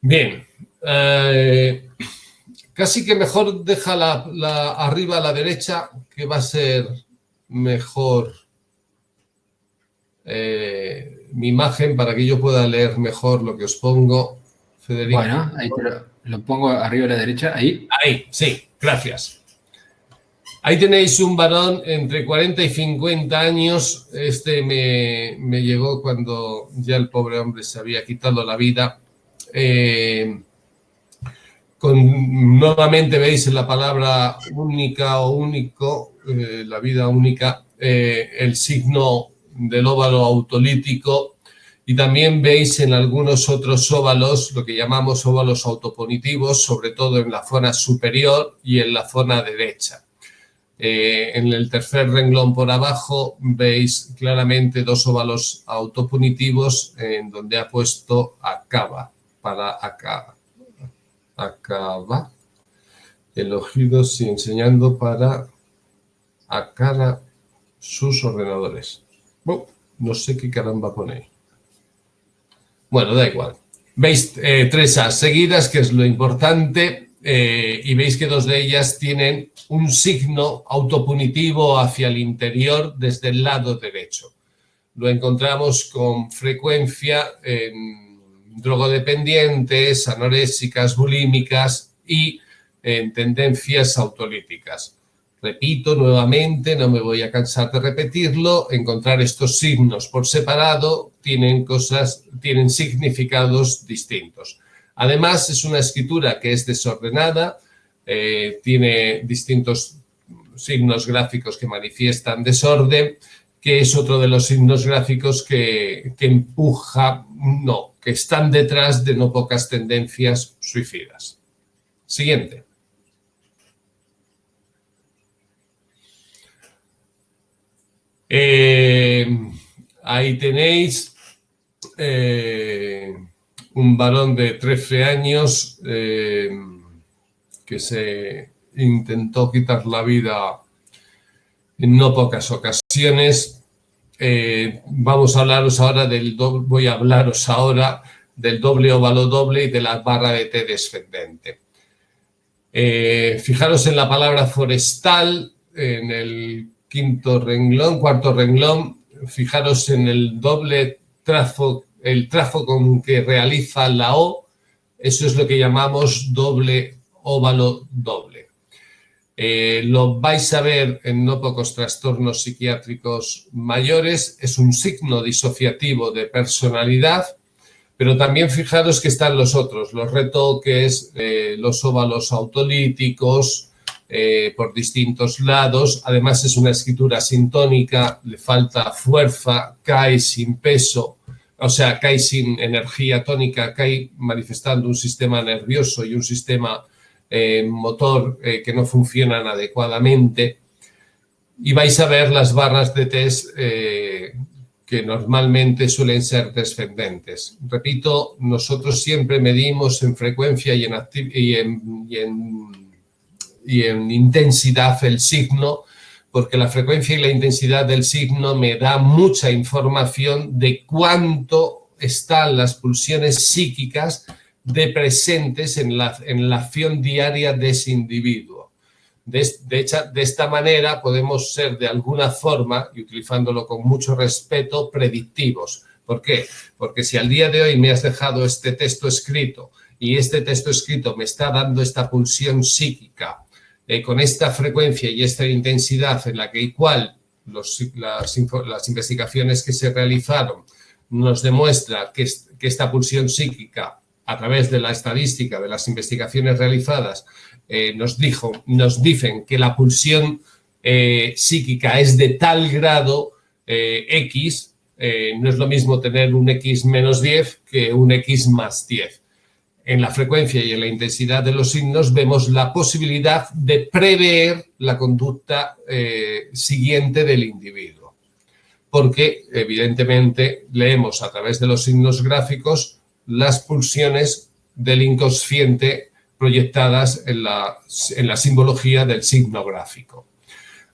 Bien. Casi que mejor deja arriba a la derecha, que va a ser mejor mi imagen para que yo pueda leer mejor lo que os pongo, Federico. Bueno, ahí te lo pongo arriba a la derecha, ahí. Ahí, sí, gracias. Ahí tenéis un varón entre 40 y 50 años. Este me llegó cuando ya el pobre hombre se había quitado la vida. Nuevamente veis en la palabra única o único, la vida única, el signo del óvalo autolítico, y también veis en algunos otros óvalos lo que llamamos óvalos autopunitivos, sobre todo en la zona superior y en la zona derecha. En el tercer renglón por abajo veis claramente dos óvalos autopunitivos en donde ha puesto acaba, para acá. Acaba, elogidos y enseñando para acara sus ordenadores. No sé qué caramba pone. Bueno, da igual. Veis tres As seguidas, que es lo importante, y veis que dos de ellas tienen un signo autopunitivo hacia el interior desde el lado derecho. Lo encontramos con frecuencia en drogodependientes, anorésicas, bulímicas y en tendencias autolíticas. Repito nuevamente, no me voy a cansar de repetirlo, encontrar estos signos por separado tienen significados distintos. Además, es una escritura que es desordenada, tiene distintos signos gráficos que manifiestan desorden, que es otro de los signos gráficos que están detrás de no pocas tendencias suicidas. Siguiente. Ahí tenéis un varón de 13 años que se intentó quitar la vida en no pocas ocasiones. Voy a hablaros ahora del doble óvalo doble y de la barra de T descendente. Fijaros en la palabra forestal, en el cuarto renglón, fijaros en el doble trazo, el trazo con que realiza la O, eso es lo que llamamos doble óvalo doble. Lo vais a ver en no pocos trastornos psiquiátricos mayores, es un signo disociativo de personalidad, pero también fijaros que están los otros, los retoques, los óvalos autolíticos, por distintos lados. Además es una escritura sintónica, le falta fuerza, cae sin peso, o sea, cae sin energía tónica, cae manifestando un sistema nervioso y un sistema motor que no funcionan adecuadamente. Y vais a ver las barras de test que normalmente suelen ser descendentes. Repito, nosotros siempre medimos en frecuencia y en intensidad el signo, porque la frecuencia y la intensidad del signo me da mucha información de cuánto están las pulsiones psíquicas de presentes en la acción diaria de ese individuo. De esta manera podemos ser de alguna forma, y utilizándolo con mucho respeto, predictivos. ¿Por qué? Porque si al día de hoy me has dejado este texto escrito y este texto escrito me está dando esta pulsión psíquica con esta frecuencia y esta intensidad en la que igual las investigaciones que se realizaron nos demuestra que esta pulsión psíquica, a través de la estadística de las investigaciones realizadas, nos dicen que la pulsión psíquica es de tal grado X, no es lo mismo tener un X menos 10 que un X más 10. En la frecuencia y en la intensidad de los signos vemos la posibilidad de prever la conducta siguiente del individuo. Porque, evidentemente, leemos a través de los signos gráficos las pulsiones del inconsciente proyectadas en la simbología del signo gráfico.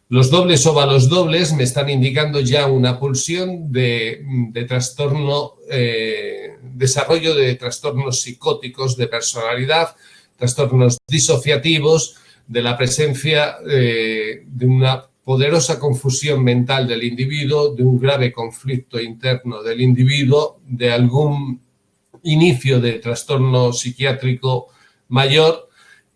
Los dobles óvalos dobles me están indicando ya una pulsión de trastorno, desarrollo de trastornos psicóticos de personalidad, trastornos disociativos, de la presencia de una poderosa confusión mental del individuo, de un grave conflicto interno del individuo, de algún inicio de trastorno psiquiátrico mayor,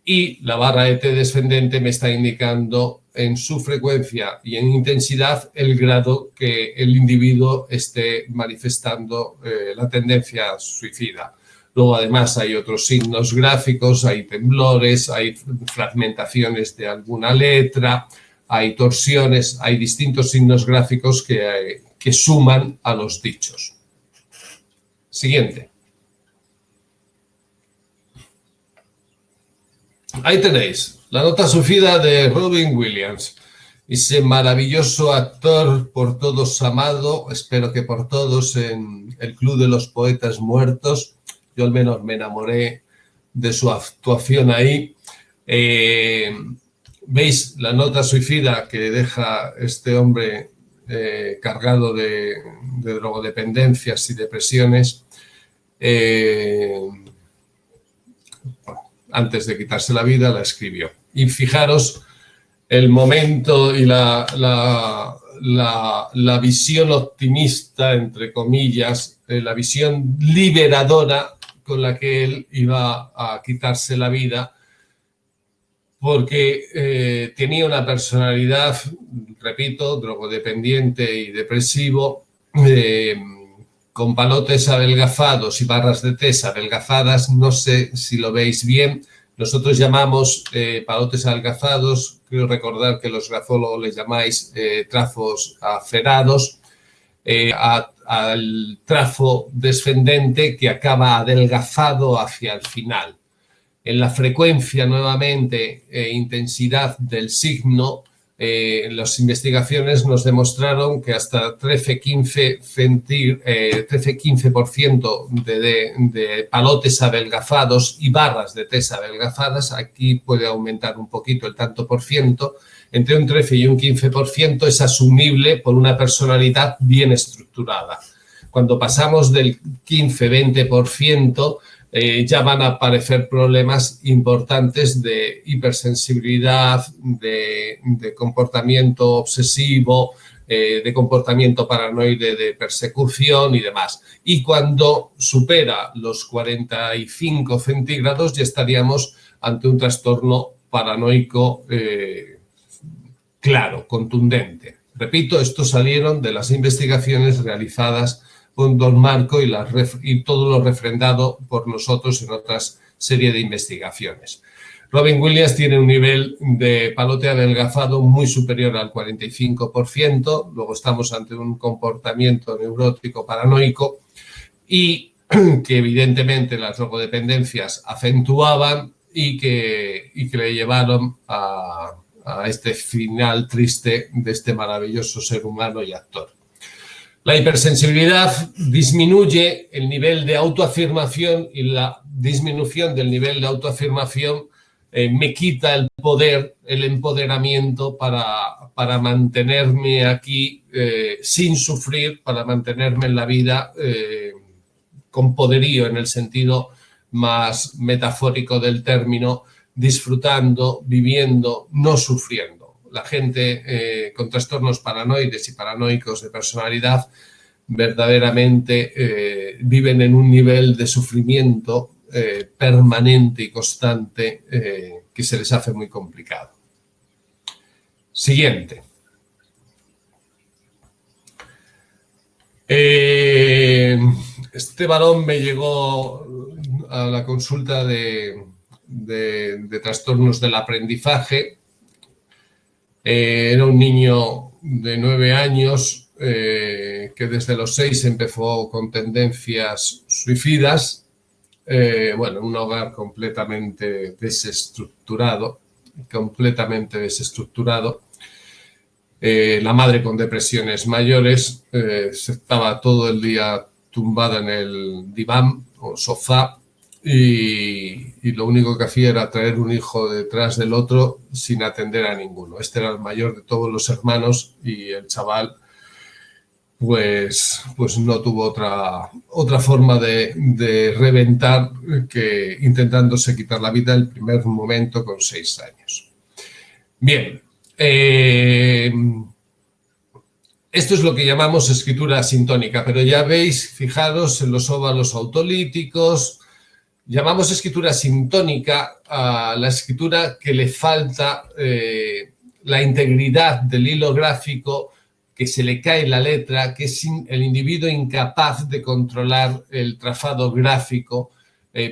y la barra ET descendente me está indicando en su frecuencia y en intensidad el grado que el individuo esté manifestando la tendencia suicida. Luego, además, hay otros signos gráficos, hay temblores, hay fragmentaciones de alguna letra, hay torsiones, hay distintos signos gráficos que suman a los dichos. Siguiente. Ahí tenéis la nota suicida de Robin Williams, ese maravilloso actor por todos amado, espero que por todos, en el Club de los Poetas Muertos. Yo al menos me enamoré de su actuación ahí. ¿Veis la nota suicida que deja este hombre cargado de drogodependencias y depresiones? Antes de quitarse la vida, la escribió. Y fijaros el momento y la visión optimista, entre comillas, la visión liberadora con la que él iba a quitarse la vida, porque tenía una personalidad, repito, drogodependiente y depresivo, con palotes adelgazados y barras de tesa adelgazadas. No sé si lo veis bien. Nosotros llamamos palotes adelgazados, creo recordar que los grafólogos les llamáis trazos acerados, al trazo descendente que acaba adelgazado hacia el final. En la frecuencia, nuevamente, intensidad del signo, las investigaciones nos demostraron que hasta 13-15% de palotes adelgazados y barras de tesa adelgazadas, aquí puede aumentar un poquito el tanto por ciento, entre un 13 y un 15% es asumible por una personalidad bien estructurada. Cuando pasamos del 15-20%, ya van a aparecer problemas importantes de hipersensibilidad, de comportamiento obsesivo, de comportamiento paranoide, de persecución y demás. Y cuando supera los 45 centígrados ya estaríamos ante un trastorno paranoico claro, contundente. Repito, estos salieron de las investigaciones realizadas con Don Marco y todo lo refrendado por nosotros en otras serie de investigaciones. Robin Williams tiene un nivel de palote adelgazado muy superior al 45%, luego estamos ante un comportamiento neurótico paranoico y que evidentemente las drogodependencias acentuaban y que le llevaron a este final triste de este maravilloso ser humano y actor. La hipersensibilidad disminuye el nivel de autoafirmación y la disminución del nivel de autoafirmación me quita el poder, el empoderamiento para mantenerme aquí sin sufrir, para mantenerme en la vida con poderío en el sentido más metafórico del término, disfrutando, viviendo, no sufriendo. La gente con trastornos paranoides y paranoicos de personalidad verdaderamente viven en un nivel de sufrimiento permanente y constante que se les hace muy complicado. Siguiente. Este varón me llegó a la consulta de trastornos del aprendizaje. Era un niño de 9 años que desde los 6 empezó con tendencias suicidas. Bueno, un hogar completamente desestructurado. La madre con depresiones mayores, estaba todo el día tumbada en el diván o sofá y lo único que hacía era traer un hijo detrás del otro sin atender a ninguno. Este era el mayor de todos los hermanos y el chaval pues no tuvo otra forma de reventar que intentándose quitar la vida el primer momento con 6 años. Bien, esto es lo que llamamos escritura asintónica, pero ya veis, fijaros en los óvalos autolíticos. Llamamos escritura asintónica a la escritura que le falta la integridad del hilo gráfico, que se le cae la letra, que es el individuo incapaz de controlar el trazado gráfico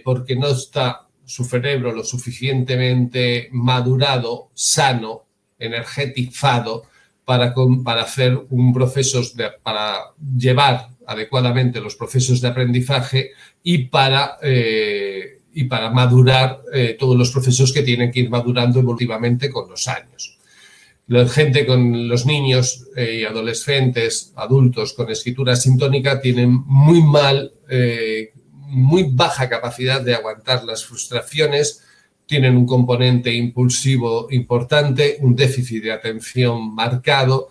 porque no está su cerebro lo suficientemente madurado, sano, energetizado para hacer un proceso, para llevar adecuadamente los procesos de aprendizaje y para madurar todos los procesos que tienen que ir madurando evolutivamente con los años. La gente con los niños y adolescentes, adultos con escritura asintónica tienen muy baja capacidad de aguantar las frustraciones, tienen un componente impulsivo importante, un déficit de atención marcado.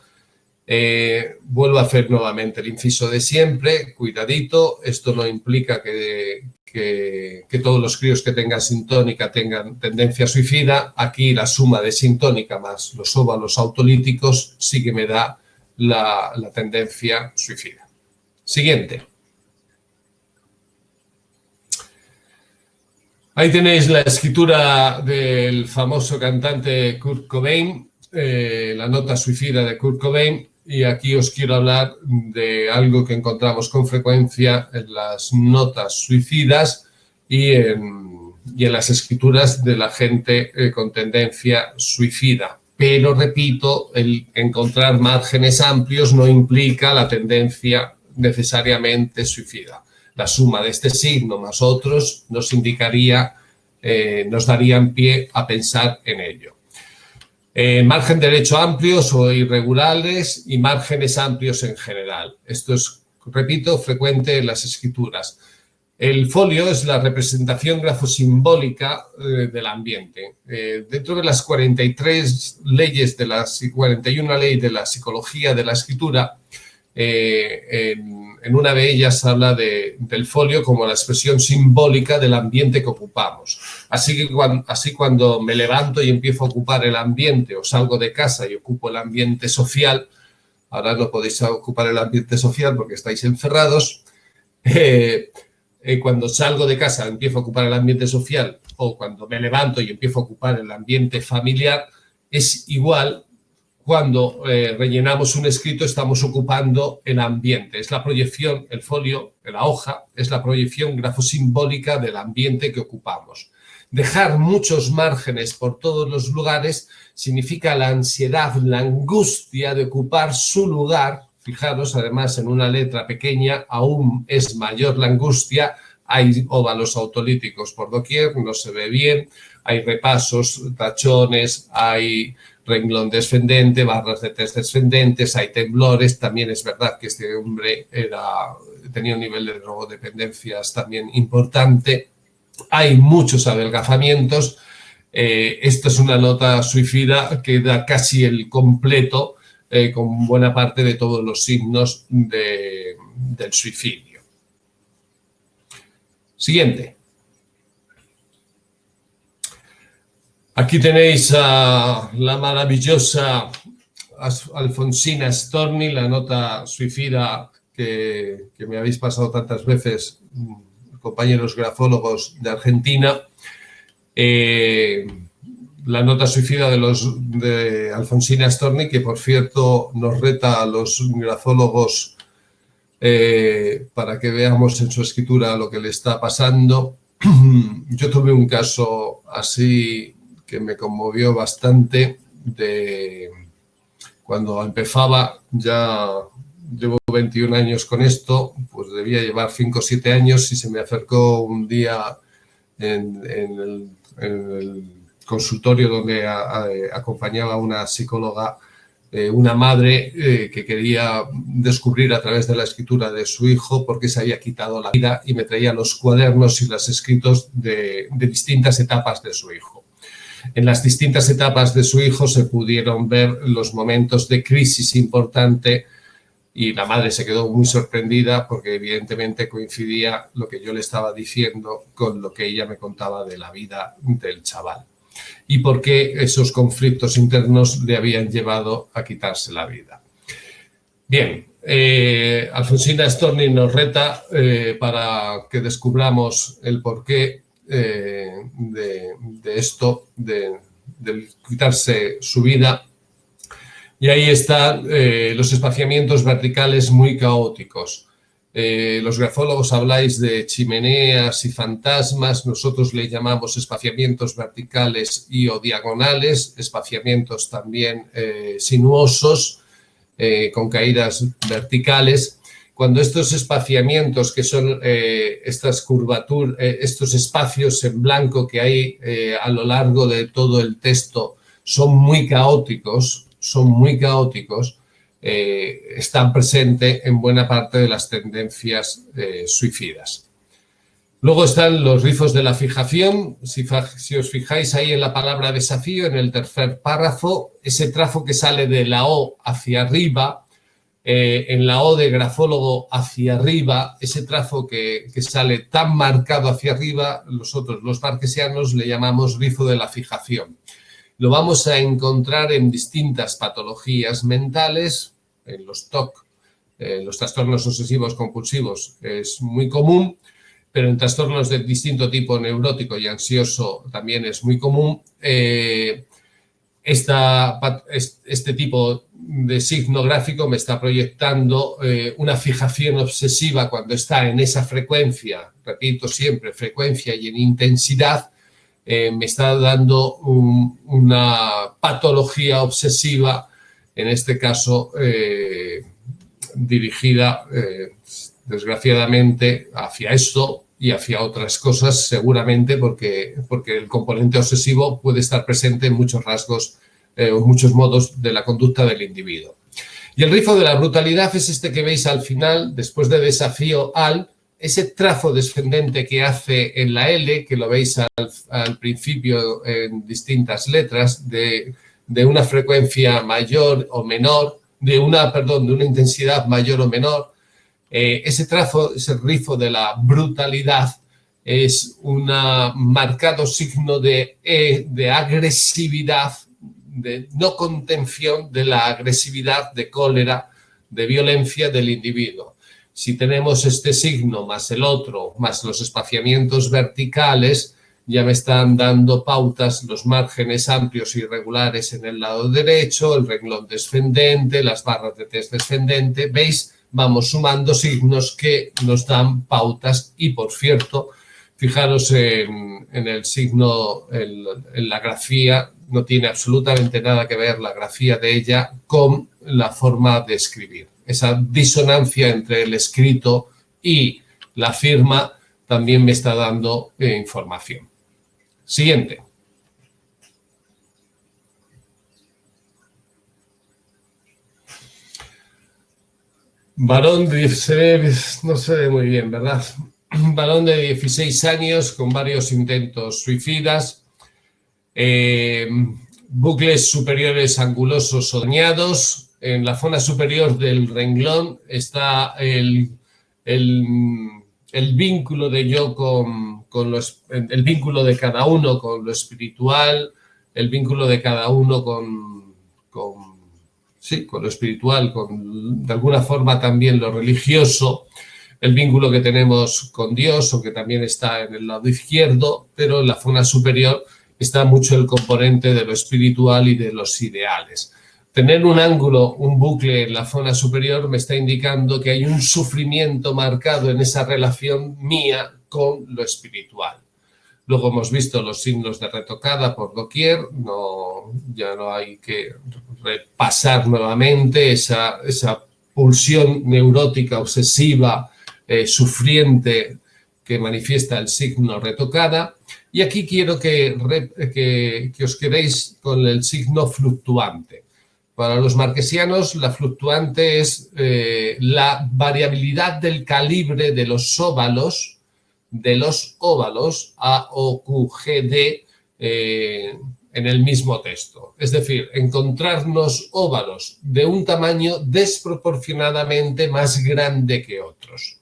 Vuelvo a hacer nuevamente el inciso de siempre, cuidadito, esto no implica que todos los críos que tengan sintónica tengan tendencia suicida. Aquí la suma de sintónica más los óvalos autolíticos sí que me da la tendencia suicida. Siguiente. Ahí tenéis la escritura del famoso cantante Kurt Cobain, la nota suicida de Kurt Cobain. Y aquí os quiero hablar de algo que encontramos con frecuencia en las notas suicidas y en las escrituras de la gente con tendencia suicida. Pero, repito, el encontrar márgenes amplios no implica la tendencia necesariamente suicida. La suma de este signo más otros nos indicaría, nos darían pie a pensar en ello. Margen derecho amplios o irregulares y márgenes amplios en general. Esto es, repito, frecuente en las escrituras. El folio es la representación grafosimbólica del ambiente. Dentro de las 43 leyes 41 leyes de la psicología de la escritura, en una de ellas habla del folio como la expresión simbólica del ambiente que ocupamos. Así cuando me levanto y empiezo a ocupar el ambiente o salgo de casa y ocupo el ambiente social, ahora no podéis ocupar el ambiente social porque estáis encerrados, cuando salgo de casa empiezo a ocupar el ambiente social o cuando me levanto y empiezo a ocupar el ambiente familiar, es igual. Cuando rellenamos un escrito estamos ocupando el ambiente. Es la proyección, el folio, la hoja, es la proyección grafosimbólica del ambiente que ocupamos. Dejar muchos márgenes por todos los lugares significa la ansiedad, la angustia de ocupar su lugar. Fijaros, además, en una letra pequeña aún es mayor la angustia. Hay óvalos autolíticos por doquier, no se ve bien. Hay repasos, tachones, hay renglón descendente, barras de test descendentes, hay temblores. También es verdad que este hombre tenía un nivel de drogodependencias también importante. Hay muchos adelgazamientos Esta es una nota suicida que da casi el completo con buena parte de todos los signos del suicidio. Siguiente. Aquí tenéis a la maravillosa Alfonsina Storni, la nota suicida que me habéis pasado tantas veces, compañeros grafólogos de Argentina. La nota suicida de Alfonsina Storni, que por cierto nos reta a los grafólogos para que veamos en su escritura lo que le está pasando. Yo tuve un caso así que me conmovió bastante cuando empezaba, ya llevo 21 años con esto, pues debía llevar 5 o 7 años y se me acercó un día en el consultorio donde acompañaba a una psicóloga, una madre que quería descubrir a través de la escritura de su hijo por qué se había quitado la vida, y me traía los cuadernos y los escritos de distintas etapas de su hijo. En las distintas etapas de su hijo se pudieron ver los momentos de crisis importante y la madre se quedó muy sorprendida porque evidentemente coincidía lo que yo le estaba diciendo con lo que ella me contaba de la vida del chaval y por qué esos conflictos internos le habían llevado a quitarse la vida. Bien, Alfonsina Storni nos reta para que descubramos el porqué de esto, de quitarse su vida. Y ahí están los espaciamientos verticales muy caóticos. Los grafólogos habláis de chimeneas y fantasmas, nosotros le llamamos espaciamientos verticales y o diagonales, espaciamientos también sinuosos, con caídas verticales. Cuando estos espaciamientos, que son estas curvaturas, estos espacios en blanco que hay a lo largo de todo el texto, son muy caóticos, están presentes en buena parte de las tendencias suicidas. Luego están los rizos de la fijación. Si os fijáis ahí en la palabra desafío, en el tercer párrafo, ese trazo que sale de la O hacia arriba, en la O de grafólogo hacia arriba, ese trazo que sale tan marcado hacia arriba, nosotros los marquesianos le llamamos rizo de la fijación. Lo vamos a encontrar en distintas patologías mentales, en los TOC, los trastornos obsesivos compulsivos es muy común, pero en trastornos de distinto tipo, neurótico y ansioso, también es muy común. Este tipo de signo gráfico me está proyectando una fijación obsesiva cuando está en esa frecuencia, repito siempre, frecuencia y en intensidad, me está dando una patología obsesiva, en este caso dirigida desgraciadamente hacia esto y hacia otras cosas, seguramente porque el componente obsesivo puede estar presente en muchos rasgos o muchos modos de la conducta del individuo. Y el rizo de la brutalidad es este que veis al final, después de desafío ese trazo descendente que hace en la L, que lo veis al principio en distintas letras, de una frecuencia mayor o menor, de una intensidad mayor o menor. Ese trazo, ese rizo de la brutalidad, es un marcado signo de agresividad, de no contención de la agresividad, de cólera, de violencia del individuo. Si tenemos este signo más el otro, más los espaciamientos verticales, ya me están dando pautas los márgenes amplios y irregulares en el lado derecho, el renglón descendente, las barras de test descendente. ¿Veis? Vamos sumando signos que nos dan pautas y, por cierto, fijaros en el signo, en la grafía, no tiene absolutamente nada que ver la grafía de ella con la forma de escribir. Esa disonancia entre el escrito y la firma también me está dando información. Siguiente. Varón no se ve muy bien, ¿verdad? Varón de 16 años con varios intentos suicidas. Bucles superiores angulosos o dañados. En la zona superior del renglón está el vínculo de yo el vínculo de cada uno con lo espiritual, el vínculo de cada uno con lo espiritual, de alguna forma también lo religioso, el vínculo que tenemos con Dios, o que también está en el lado izquierdo, pero en la zona superior está mucho el componente de lo espiritual y de los ideales. Tener un ángulo, un bucle en la zona superior me está indicando que hay un sufrimiento marcado en esa relación mía con lo espiritual. Luego hemos visto los signos de retocada por doquier, ya no hay que repasar nuevamente esa pulsión neurótica, obsesiva, sufriente que manifiesta el signo retocada. Y aquí quiero que os quedéis con el signo fluctuante. Para los marquesianos, la fluctuante es la variabilidad del calibre de los óvalos, A, O, Q, G, D, en el mismo texto. Es decir, encontrarnos óvalos de un tamaño desproporcionadamente más grande que otros.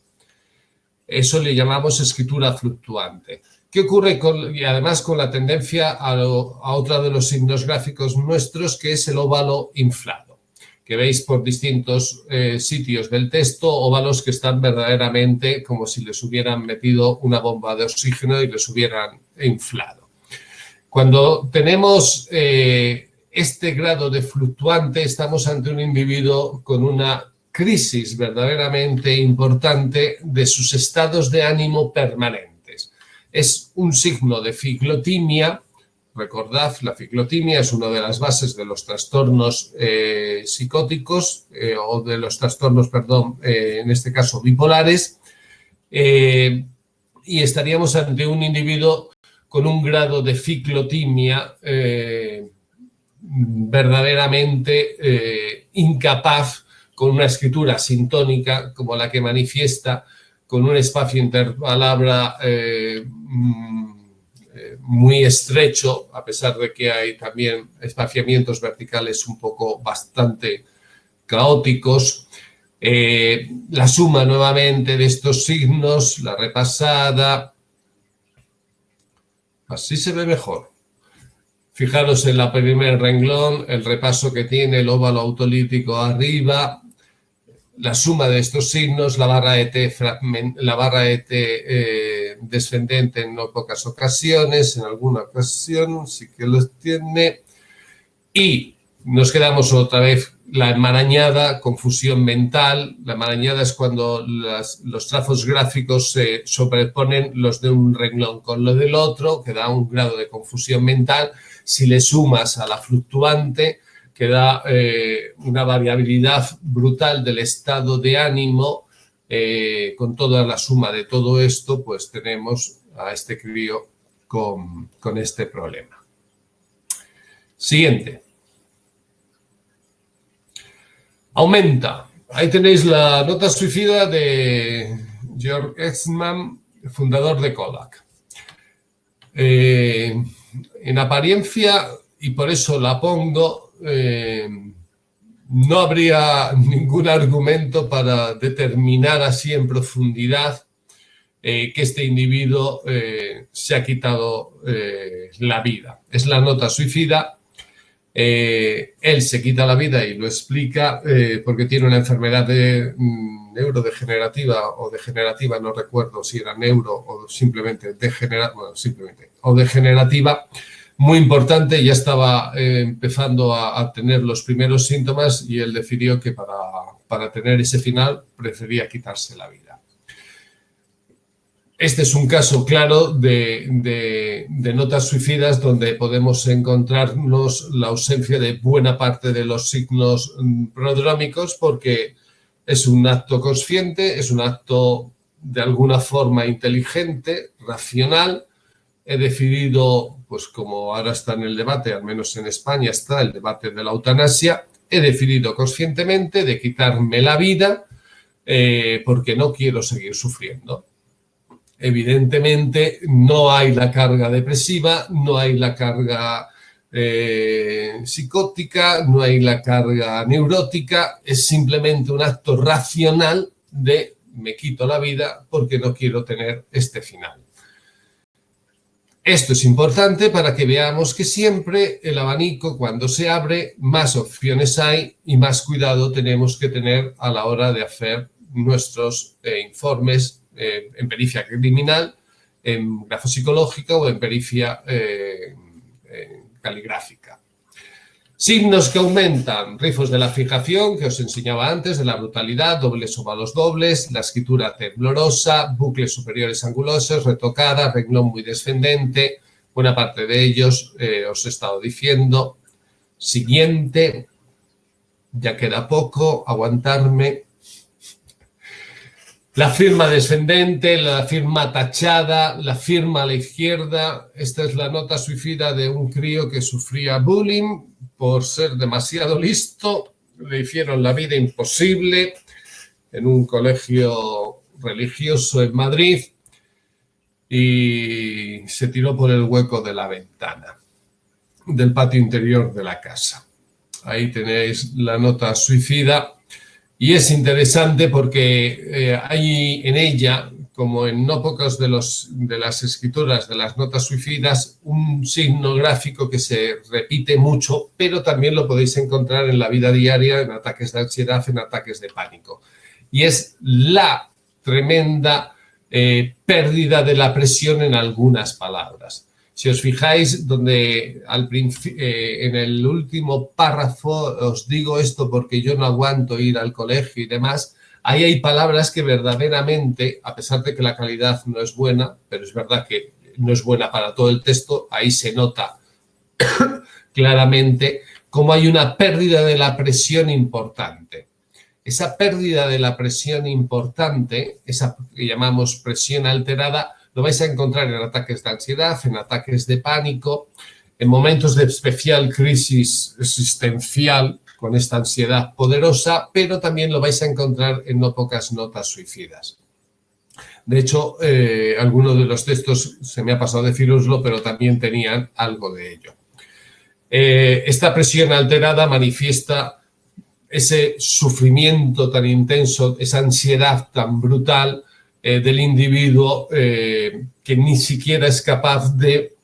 Eso le llamamos escritura fluctuante. ¿Qué ocurre y además con la tendencia a otro de los signos gráficos nuestros, que es el óvalo inflado? Que veis por distintos sitios del texto, óvalos que están verdaderamente como si les hubieran metido una bomba de oxígeno y les hubieran inflado. Cuando tenemos este grado de fluctuante, estamos ante un individuo con una crisis verdaderamente importante de sus estados de ánimo permanentes. Es un signo de ciclotimia. Recordad, la ciclotimia es una de las bases de los trastornos psicóticos o de los trastornos, en este caso bipolares, y estaríamos ante un individuo con un grado de ciclotimia verdaderamente incapaz, con una escritura sintónica como la que manifiesta, con un espacio interpalabra muy estrecho, a pesar de que hay también espaciamientos verticales un poco bastante caóticos. La suma nuevamente de estos signos, la repasada, así se ve mejor. Fijaros en el primer renglón, el repaso que tiene el óvalo autolítico arriba, la suma de estos signos, la barra ET descendente en no pocas ocasiones, en alguna ocasión sí que los tiene, y nos quedamos otra vez la enmarañada, confusión mental. La enmarañada es cuando los trazos gráficos se sobreponen los de un renglón con lo del otro, que da un grado de confusión mental. Si le sumas a la fluctuante, que da una variabilidad brutal del estado de ánimo, con toda la suma de todo esto, pues tenemos a este crío con este problema. Siguiente. Aumenta. Ahí tenéis la nota suicida de Georg Eastman, fundador de Kodak. En apariencia, y por eso la pongo, no habría ningún argumento para determinar así en profundidad que este individuo se ha quitado la vida. Es la nota suicida. Él se quita la vida y lo explica porque tiene una enfermedad neurodegenerativa o degenerativa, no recuerdo si era neuro o simplemente degenerativa, muy importante. Ya estaba empezando a tener los primeros síntomas y él decidió que para tener ese final prefería quitarse la vida. Este es un caso claro de notas suicidas donde podemos encontrarnos la ausencia de buena parte de los signos prodrómicos, porque es un acto consciente, es un acto de alguna forma inteligente, racional. He decidido, pues como ahora está en el debate, al menos en España está el debate de la eutanasia, he decidido conscientemente de quitarme la vida porque no quiero seguir sufriendo. evidentemente no hay la carga depresiva, no hay la carga psicótica, no hay la carga neurótica, es simplemente un acto racional de me quito la vida porque no quiero tener este final. Esto es importante para que veamos que siempre el abanico, cuando se abre, más opciones hay y más cuidado tenemos que tener a la hora de hacer nuestros informes en pericia criminal, en grafopsicológica o en pericia caligráfica. Signos que aumentan: rifos de la fijación, que os enseñaba antes, de la brutalidad, dobles óvalos dobles, la escritura temblorosa, bucles superiores angulosos, retocada, renglón muy descendente. Buena parte de ellos os he estado diciendo. Siguiente, ya queda poco, aguantarme. La firma descendente, la firma tachada, la firma a la izquierda. Esta es la nota suicida de un crío que sufría bullying por ser demasiado listo. Le hicieron la vida imposible en un colegio religioso en Madrid y se tiró por el hueco de la ventana del patio interior de la casa. Ahí tenéis la nota suicida. Y es interesante porque hay en ella, como en no pocas de las escrituras de las notas suicidas, un signo gráfico que se repite mucho, pero también lo podéis encontrar en la vida diaria, en ataques de ansiedad, en ataques de pánico. Y es la tremenda pérdida de la presión en algunas palabras. Si os fijáis, donde en el último párrafo os digo esto porque yo no aguanto ir al colegio y demás, ahí hay palabras que verdaderamente, a pesar de que la calidad no es buena, pero es verdad que no es buena para todo el texto, ahí se nota claramente cómo hay una pérdida de la presión importante. Esa pérdida de la presión importante, esa que llamamos presión alterada, lo vais a encontrar en ataques de ansiedad, en ataques de pánico, en momentos de especial crisis existencial con esta ansiedad poderosa, pero también lo vais a encontrar en no pocas notas suicidas. De hecho, algunos de los textos, se me ha pasado deciroslo, pero también tenían algo de ello. Esta presión alterada manifiesta ese sufrimiento tan intenso, esa ansiedad tan brutal del individuo que ni siquiera es capaz de,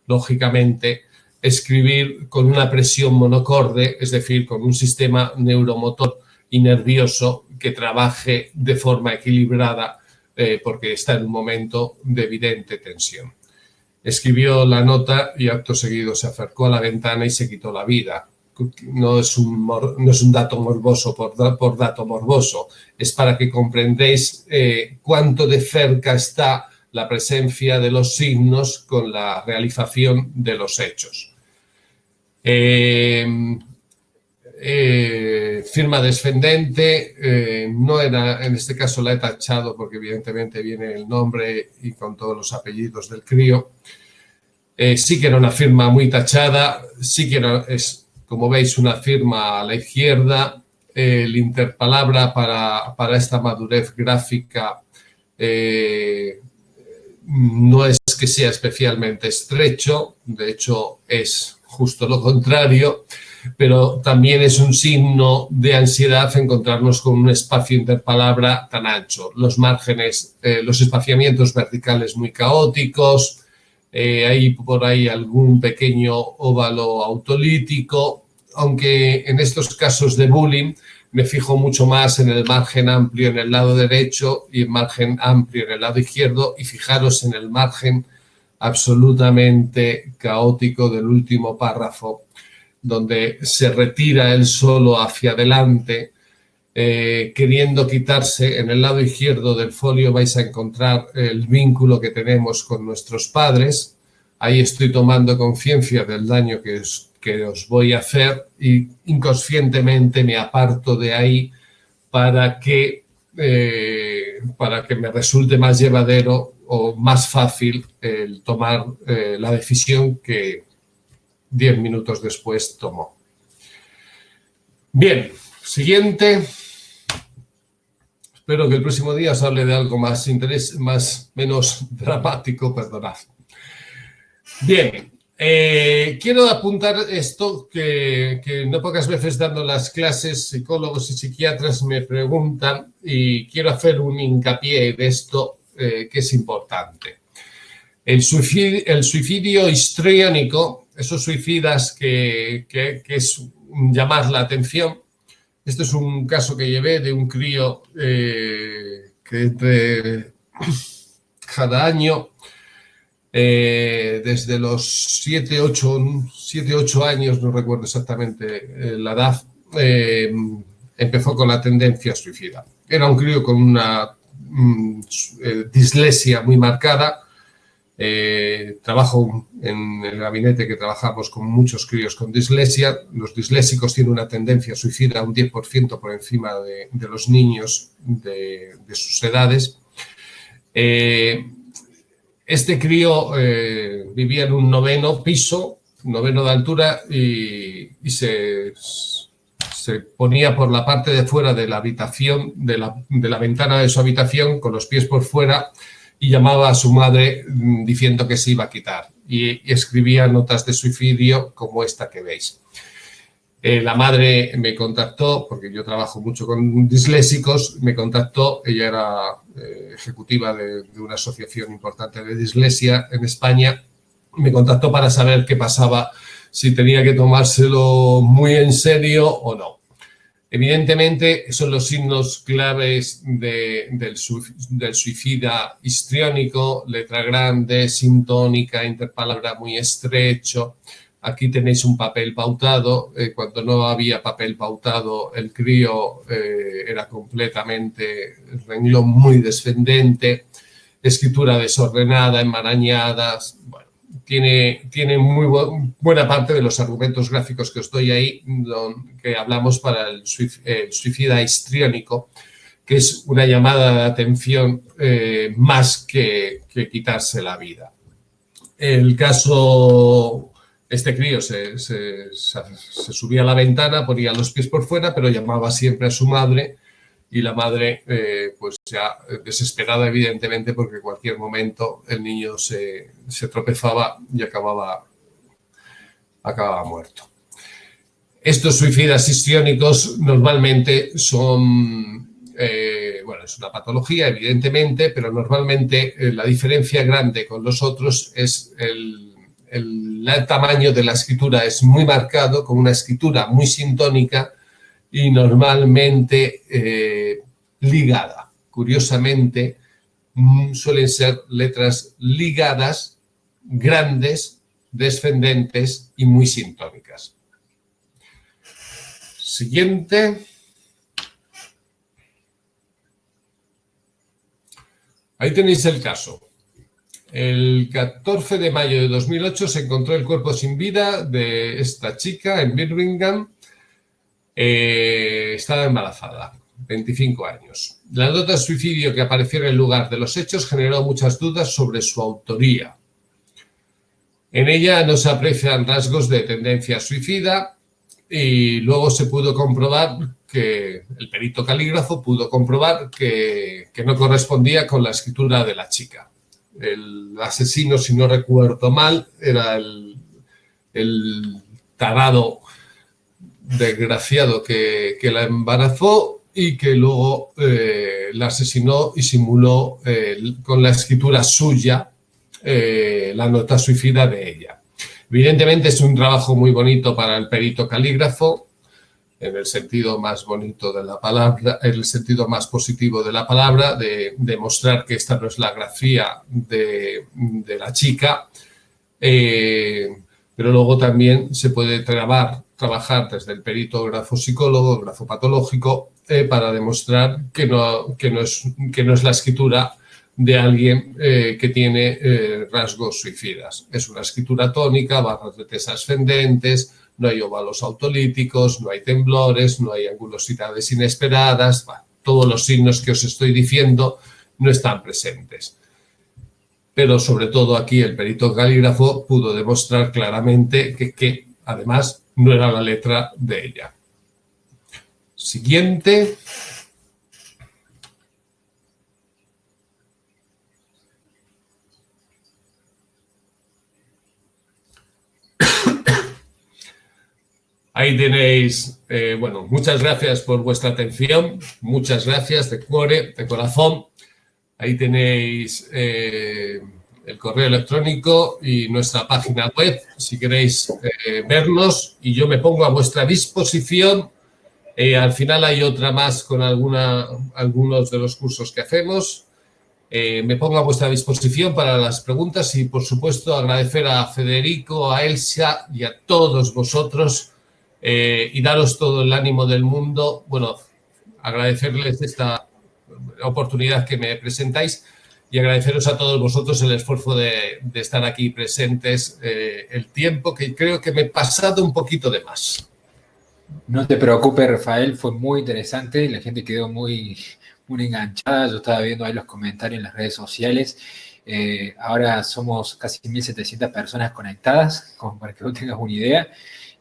lógicamente, escribir con una presión monocorde, es decir, con un sistema neuromotor y nervioso que trabaje de forma equilibrada porque está en un momento de evidente tensión. Escribió la nota y acto seguido se acercó a la ventana y se quitó la vida. No es un dato morboso por dato morboso, es para que comprendéis cuánto de cerca está la presencia de los signos con la realización de los hechos. Firma descendente, no era, en este caso la he tachado porque evidentemente viene el nombre y con todos los apellidos del crío. Sí que era una firma muy tachada, sí que es, como veis, una firma a la izquierda. El interpalabra para esta madurez gráfica no es que sea especialmente estrecho, de hecho es justo lo contrario, pero también es un signo de ansiedad encontrarnos con un espacio interpalabra tan ancho. Los márgenes, los espaciamientos verticales muy caóticos, hay por ahí algún pequeño óvalo autolítico, aunque en estos casos de bullying me fijo mucho más en el margen amplio en el lado derecho y el margen amplio en el lado izquierdo, y fijaros en el margen absolutamente caótico del último párrafo, donde se retira él solo hacia adelante, queriendo quitarse. En el lado izquierdo del folio vais a encontrar el vínculo que tenemos con nuestros padres. Ahí estoy tomando conciencia del daño que os voy a hacer y inconscientemente me aparto de ahí para que me resulte más llevadero o más fácil el tomar la decisión que 10 minutos después tomó. Bien, siguiente. Espero que el próximo día os hable de algo menos dramático, perdonad. Bien, quiero apuntar esto que no pocas veces dando las clases psicólogos y psiquiatras me preguntan y quiero hacer un hincapié de esto que es importante. El suicidio histriónico, esos suicidas que es llamar la atención. Este es un caso que llevé de un crío que cada año, desde los 7, 8 años, no recuerdo exactamente la edad, empezó con la tendencia suicida. Era un crío con una dislexia muy marcada. Trabajo en el gabinete que trabajamos con muchos críos con dislexia. Los disléxicos tienen una tendencia suicida un 10% por encima de los niños de sus edades. Este crío vivía en un 9º piso, 9º de altura, y se ponía por la parte de fuera de la habitación, de la ventana de su habitación, con los pies por fuera, y llamaba a su madre diciendo que se iba a quitar. Y escribía notas de suicidio como esta que veis. La madre me contactó, porque yo trabajo mucho con disléxicos, me contactó, ella era ejecutiva de una asociación importante de dislexia en España, me contactó para saber qué pasaba, si tenía que tomárselo muy en serio o no. Evidentemente, son los signos claves del suicida histriónico: letra grande, sintónica, interpalabra muy estrecho. Aquí tenéis un papel pautado. Cuando no había papel pautado, el crío era completamente el renglón muy descendente, escritura desordenada, enmarañada. Bueno, tiene muy buena parte de los argumentos gráficos que os doy ahí, que hablamos para el suicida histriónico, que es una llamada de atención más que quitarse la vida. El caso, este crío se subía a la ventana, ponía los pies por fuera, pero llamaba siempre a su madre, y la madre, pues ya desesperada, evidentemente, porque en cualquier momento el niño se tropezaba y acababa muerto. Estos suicidas histriónicos normalmente son, bueno, es una patología, evidentemente, pero normalmente la diferencia grande con los otros es el tamaño de la escritura es muy marcado, con una escritura muy sintónica, y normalmente ligada. Curiosamente, suelen ser letras ligadas, grandes, descendentes y muy sintónicas. Siguiente. Ahí tenéis el caso. El 14 de mayo de 2008 se encontró el cuerpo sin vida de esta chica en Birmingham. Estaba embarazada, 25 años. La nota de suicidio que apareció en el lugar de los hechos generó muchas dudas sobre su autoría. En ella no se aprecian rasgos de tendencia suicida, y luego se pudo comprobar que el perito calígrafo pudo comprobar que no correspondía con la escritura de la chica. El asesino, si no recuerdo mal, era el tarado desgraciado que la embarazó y que luego la asesinó y simuló con la escritura suya la nota suicida de ella. Evidentemente es un trabajo muy bonito para el perito calígrafo, en el sentido más bonito de la palabra, en el sentido más positivo de la palabra, de demostrar que esta no es la grafía de la chica, pero luego también se puede trabajar desde el perito grafopsicólogo, grafopatológico, para demostrar que no es la escritura de alguien que tiene rasgos suicidas. Es una escritura tónica, barras de tesa ascendentes, no hay óvalos autolíticos, no hay temblores, no hay angulosidades inesperadas. Bueno, todos los signos que os estoy diciendo no están presentes. Pero sobre todo aquí el perito calígrafo pudo demostrar claramente que además no era la letra de ella. Siguiente. Ahí tenéis, bueno, muchas gracias por vuestra atención, muchas gracias de cuore, de corazón. Ahí tenéis el correo electrónico y nuestra página web, si queréis vernos, y yo me pongo a vuestra disposición. Al final hay otra más con algunos de los cursos que hacemos. Me pongo a vuestra disposición para las preguntas y, por supuesto, agradecer a Federico, a Elsa y a todos vosotros y daros todo el ánimo del mundo. Bueno, agradecerles esta oportunidad que me presentáis y agradeceros a todos vosotros el esfuerzo de estar aquí presentes, el tiempo que creo que me he pasado un poquito de más. No te preocupes, Rafael, fue muy interesante, la gente quedó muy enganchada, yo estaba viendo ahí los comentarios en las redes sociales. Ahora somos casi 1.700 personas conectadas, como para que vos tengas una idea.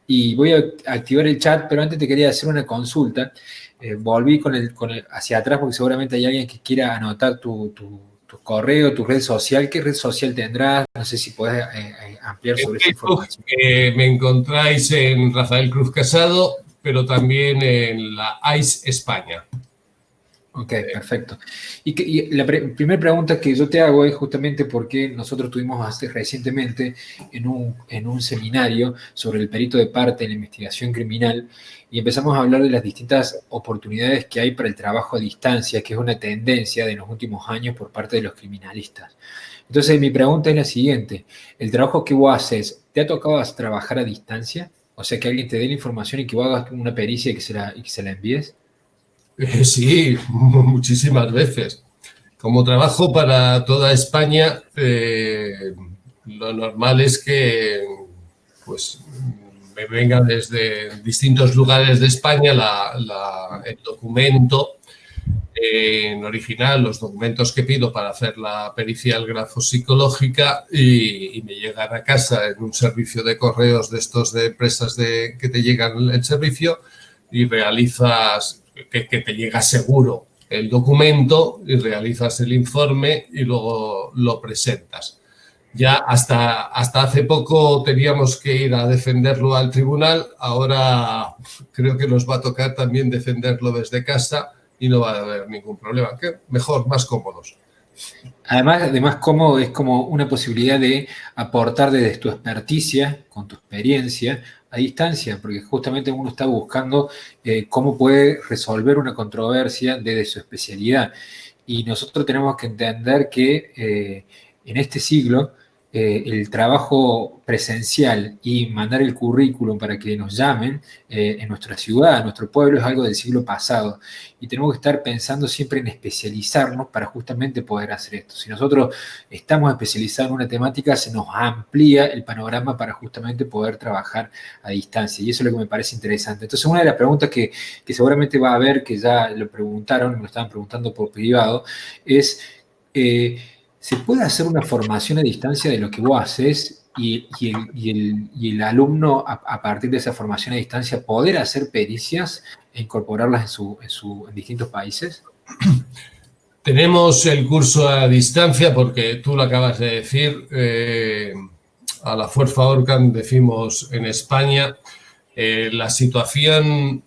Y voy a activar el chat, pero antes te quería hacer una consulta. Volví hacia atrás porque seguramente hay alguien que quiera anotar tu correo, tu red social. ¿Qué red social tendrás? No sé si podés ampliar sobre esa información. Me encontráis en Rafael Cruz Casado, pero también en la ICE España. Ok, perfecto. Y la primera pregunta que yo te hago es justamente porque nosotros tuvimos recientemente en un seminario sobre el perito de parte en la investigación criminal y empezamos a hablar de las distintas oportunidades que hay para el trabajo a distancia, que es una tendencia de los últimos años por parte de los criminalistas. Entonces, mi pregunta es la siguiente. ¿El trabajo que vos haces, te ha tocado trabajar a distancia? O sea, que alguien te dé la información y que vos hagas una pericia y que se la envíes. Sí, muchísimas veces. Como trabajo para toda España, lo normal es que pues, me venga desde distintos lugares de España el documento en original, los documentos que pido para hacer la pericial grafopsicológica y me llegan a casa en un servicio de correos de estos de empresas que te llegan el servicio y realizas... Que te llega seguro el documento y realizas el informe y luego lo presentas. Ya hasta hace poco teníamos que ir a defenderlo al tribunal, ahora creo que nos va a tocar también defenderlo desde casa y no va a haber ningún problema. ¿Qué? Mejor, más cómodos. Además, cómodo es como una posibilidad de aportar desde tu experticia, con tu experiencia, a distancia, porque justamente uno está buscando cómo puede resolver una controversia desde su especialidad. Y nosotros tenemos que entender que en este siglo el trabajo presencial y mandar el currículum para que nos llamen en nuestra ciudad, en nuestro pueblo, es algo del siglo pasado. Y tenemos que estar pensando siempre en especializarnos para justamente poder hacer esto. Si nosotros estamos especializados en una temática, se nos amplía el panorama para justamente poder trabajar a distancia. Y eso es lo que me parece interesante. Entonces, una de las preguntas que seguramente va a haber, que ya lo preguntaron, me lo estaban preguntando por privado, es... ¿se puede hacer una formación a distancia de lo que vos haces y el alumno, a partir de esa formación a distancia, poder hacer pericias e incorporarlas en distintos países? Tenemos el curso a distancia porque tú lo acabas de decir, a la Fuerza Orcan decimos en España. La situación,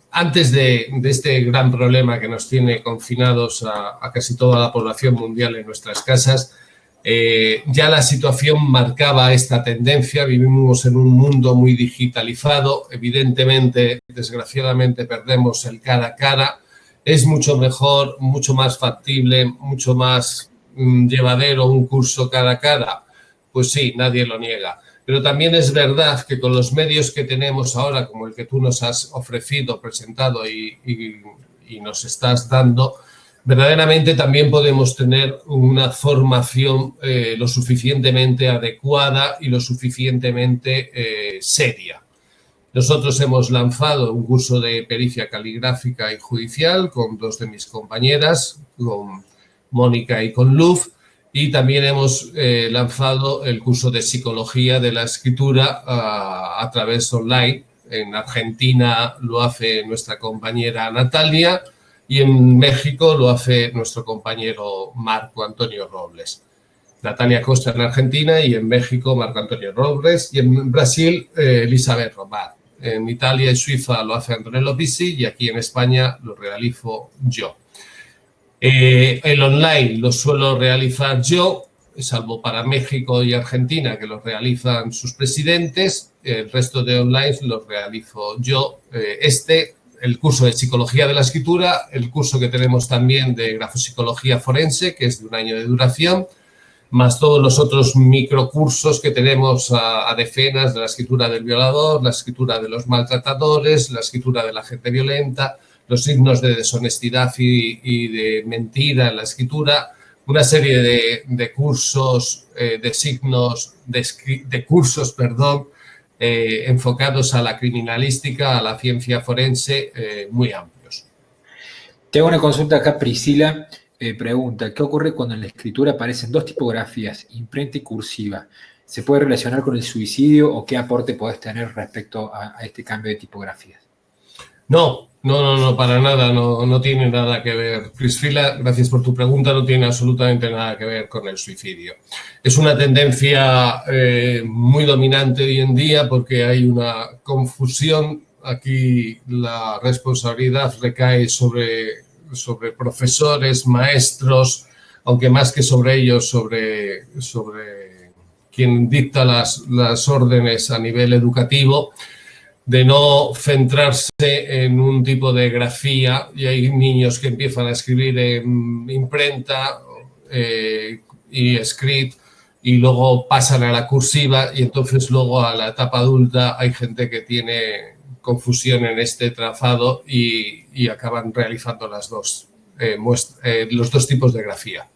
antes de este gran problema que nos tiene confinados a casi toda la población mundial en nuestras casas, ya la situación marcaba esta tendencia. Vivimos en un mundo muy digitalizado. Evidentemente, desgraciadamente, perdemos el cara a cara. Es mucho mejor, mucho más factible, mucho más llevadero un curso cara a cara. Pues sí, nadie lo niega. Pero también es verdad que con los medios que tenemos ahora, como el que tú nos has ofrecido, presentado y nos estás dando, verdaderamente también podemos tener una formación lo suficientemente adecuada y lo suficientemente seria. Nosotros hemos lanzado un curso de pericia caligráfica y judicial con dos de mis compañeras, con Mónica y con Luz. Y también hemos lanzado el curso de psicología de la escritura a través online. En Argentina lo hace nuestra compañera Natalia y en México lo hace nuestro compañero Marco Antonio Robles. Natalia Costa en Argentina y en México Marco Antonio Robles y en Brasil Elizabeth Romar. En Italia y Suiza lo hace Antonello Pisi y aquí en España lo realizo yo. El online lo suelo realizar yo, salvo para México y Argentina, que los realizan sus presidentes. El resto de online los realizo yo. El curso de Psicología de la Escritura, el curso que tenemos también de Grafopsicología Forense, que es de 1 año de duración, más todos los otros microcursos que tenemos a decenas de la escritura del violador, la escritura de los maltratadores, la escritura de la gente violenta, los signos de deshonestidad y de mentira en la escritura, una serie de cursos, enfocados a la criminalística, a la ciencia forense, muy amplios. Tengo una consulta acá, Priscila pregunta, ¿qué ocurre cuando en la escritura aparecen 2 tipografías, imprenta y cursiva? ¿Se puede relacionar con el suicidio o qué aporte podés tener respecto a este cambio de tipografías? No, para nada, no tiene nada que ver. Priscila, gracias por tu pregunta, no tiene absolutamente nada que ver con el suicidio. Es una tendencia muy dominante hoy en día porque hay una confusión. Aquí la responsabilidad recae sobre profesores, maestros, aunque más que sobre ellos, sobre quien dicta las órdenes a nivel educativo, de no centrarse en un tipo de grafía, y hay niños que empiezan a escribir en imprenta y script y luego pasan a la cursiva y entonces luego a la etapa adulta hay gente que tiene confusión en este trazado y acaban realizando los dos tipos de grafía.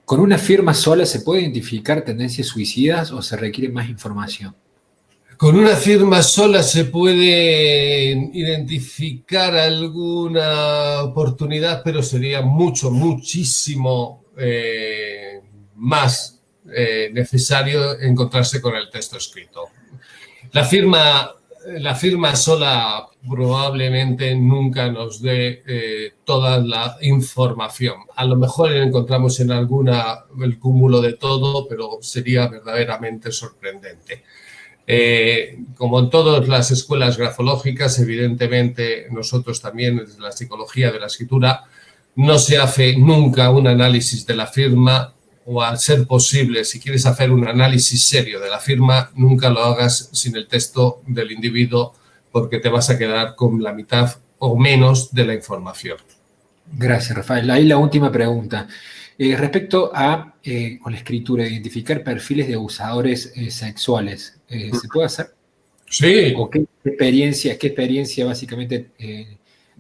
¿Con una firma sola se puede identificar tendencias suicidas o se requiere más información? Con una firma sola se puede identificar alguna oportunidad, pero sería muchísimo más necesario encontrarse con el texto escrito. La firma sola probablemente nunca nos dé toda la información. A lo mejor encontramos en alguna el cúmulo de todo, pero sería verdaderamente sorprendente. Como en todas las escuelas grafológicas, evidentemente nosotros también desde la psicología de la escritura no se hace nunca un análisis de la firma, o al ser posible, si quieres hacer un análisis serio de la firma, nunca lo hagas sin el texto del individuo porque te vas a quedar con la mitad o menos de la información. Gracias, Rafael. Ahí la última pregunta. Respecto a, con la escritura, identificar perfiles de abusadores sexuales, ¿se puede hacer? Sí. ¿O qué experiencia básicamente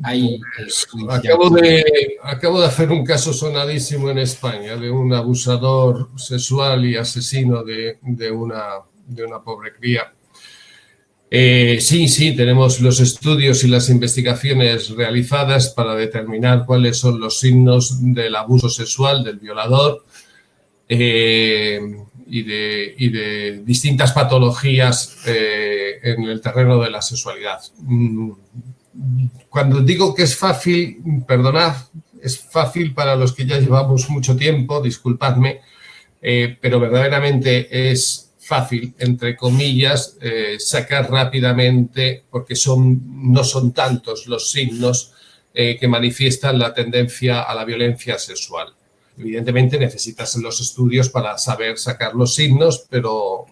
hay? Acabo de hacer un caso sonadísimo en España de un abusador sexual y asesino de una pobre cría. Sí, tenemos los estudios y las investigaciones realizadas para determinar cuáles son los signos del abuso sexual, del violador y de distintas patologías en el terreno de la sexualidad. Cuando digo que es fácil, perdonad, es fácil para los que ya llevamos mucho tiempo, disculpadme, pero verdaderamente es fácil, entre comillas, sacar rápidamente, porque no son tantos los signos que manifiestan la tendencia a la violencia sexual. Evidentemente necesitas los estudios para saber sacar los signos, pero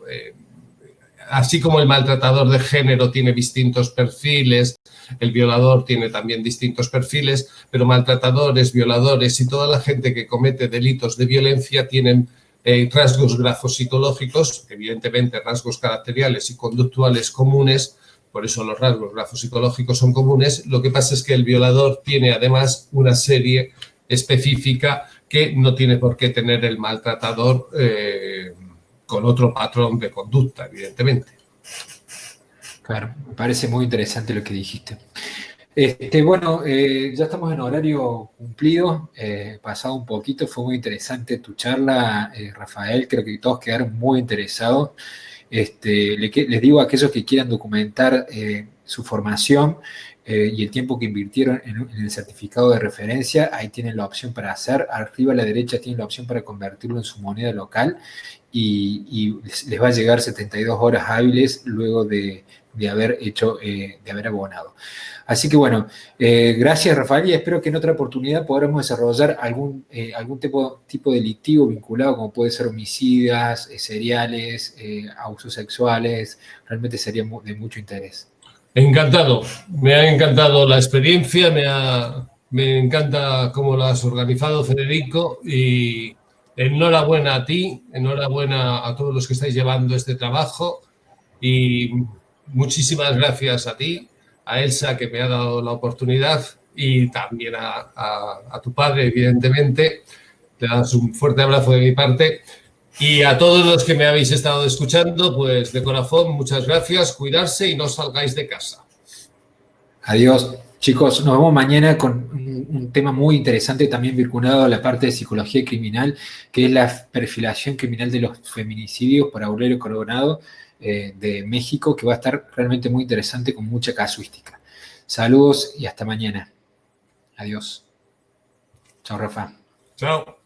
así como el maltratador de género tiene distintos perfiles, el violador tiene también distintos perfiles, pero maltratadores, violadores y toda la gente que comete delitos de violencia tienen rasgos grafopsicológicos, evidentemente rasgos caracteriales y conductuales comunes, por eso los rasgos grafopsicológicos son comunes. Lo que pasa es que el violador tiene además una serie específica que no tiene por qué tener el maltratador con otro patrón de conducta, evidentemente. Claro, me parece muy interesante lo que dijiste. Bueno, ya estamos en horario cumplido, pasado un poquito, fue muy interesante tu charla, Rafael, creo que todos quedaron muy interesados. Les digo a aquellos que quieran documentar su formación y el tiempo que invirtieron en el certificado de referencia, ahí tienen la opción para hacer. Arriba a la derecha tienen la opción para convertirlo en su moneda local y les va a llegar 72 horas hábiles luego de haber abonado. Así que bueno, gracias Rafael, y espero que en otra oportunidad podamos desarrollar algún tipo delictivo vinculado, como puede ser homicidas, seriales, abusos sexuales. Realmente sería de mucho interés. Encantado, me ha encantado la experiencia, me encanta cómo lo has organizado, Federico, y enhorabuena a ti, enhorabuena a todos los que estáis llevando este trabajo y muchísimas gracias a ti, a Elsa, que me ha dado la oportunidad, y también a tu padre, evidentemente. Te das un fuerte abrazo de mi parte. Y a todos los que me habéis estado escuchando, pues de corazón, muchas gracias, cuidarse y no salgáis de casa. Adiós, chicos, nos vemos mañana con un tema muy interesante también vinculado a la parte de psicología criminal, que es la perfilación criminal de los feminicidios por Aurelio Coronado de México, que va a estar realmente muy interesante con mucha casuística. Saludos y hasta mañana. Adiós. Chao, Rafa. Chao.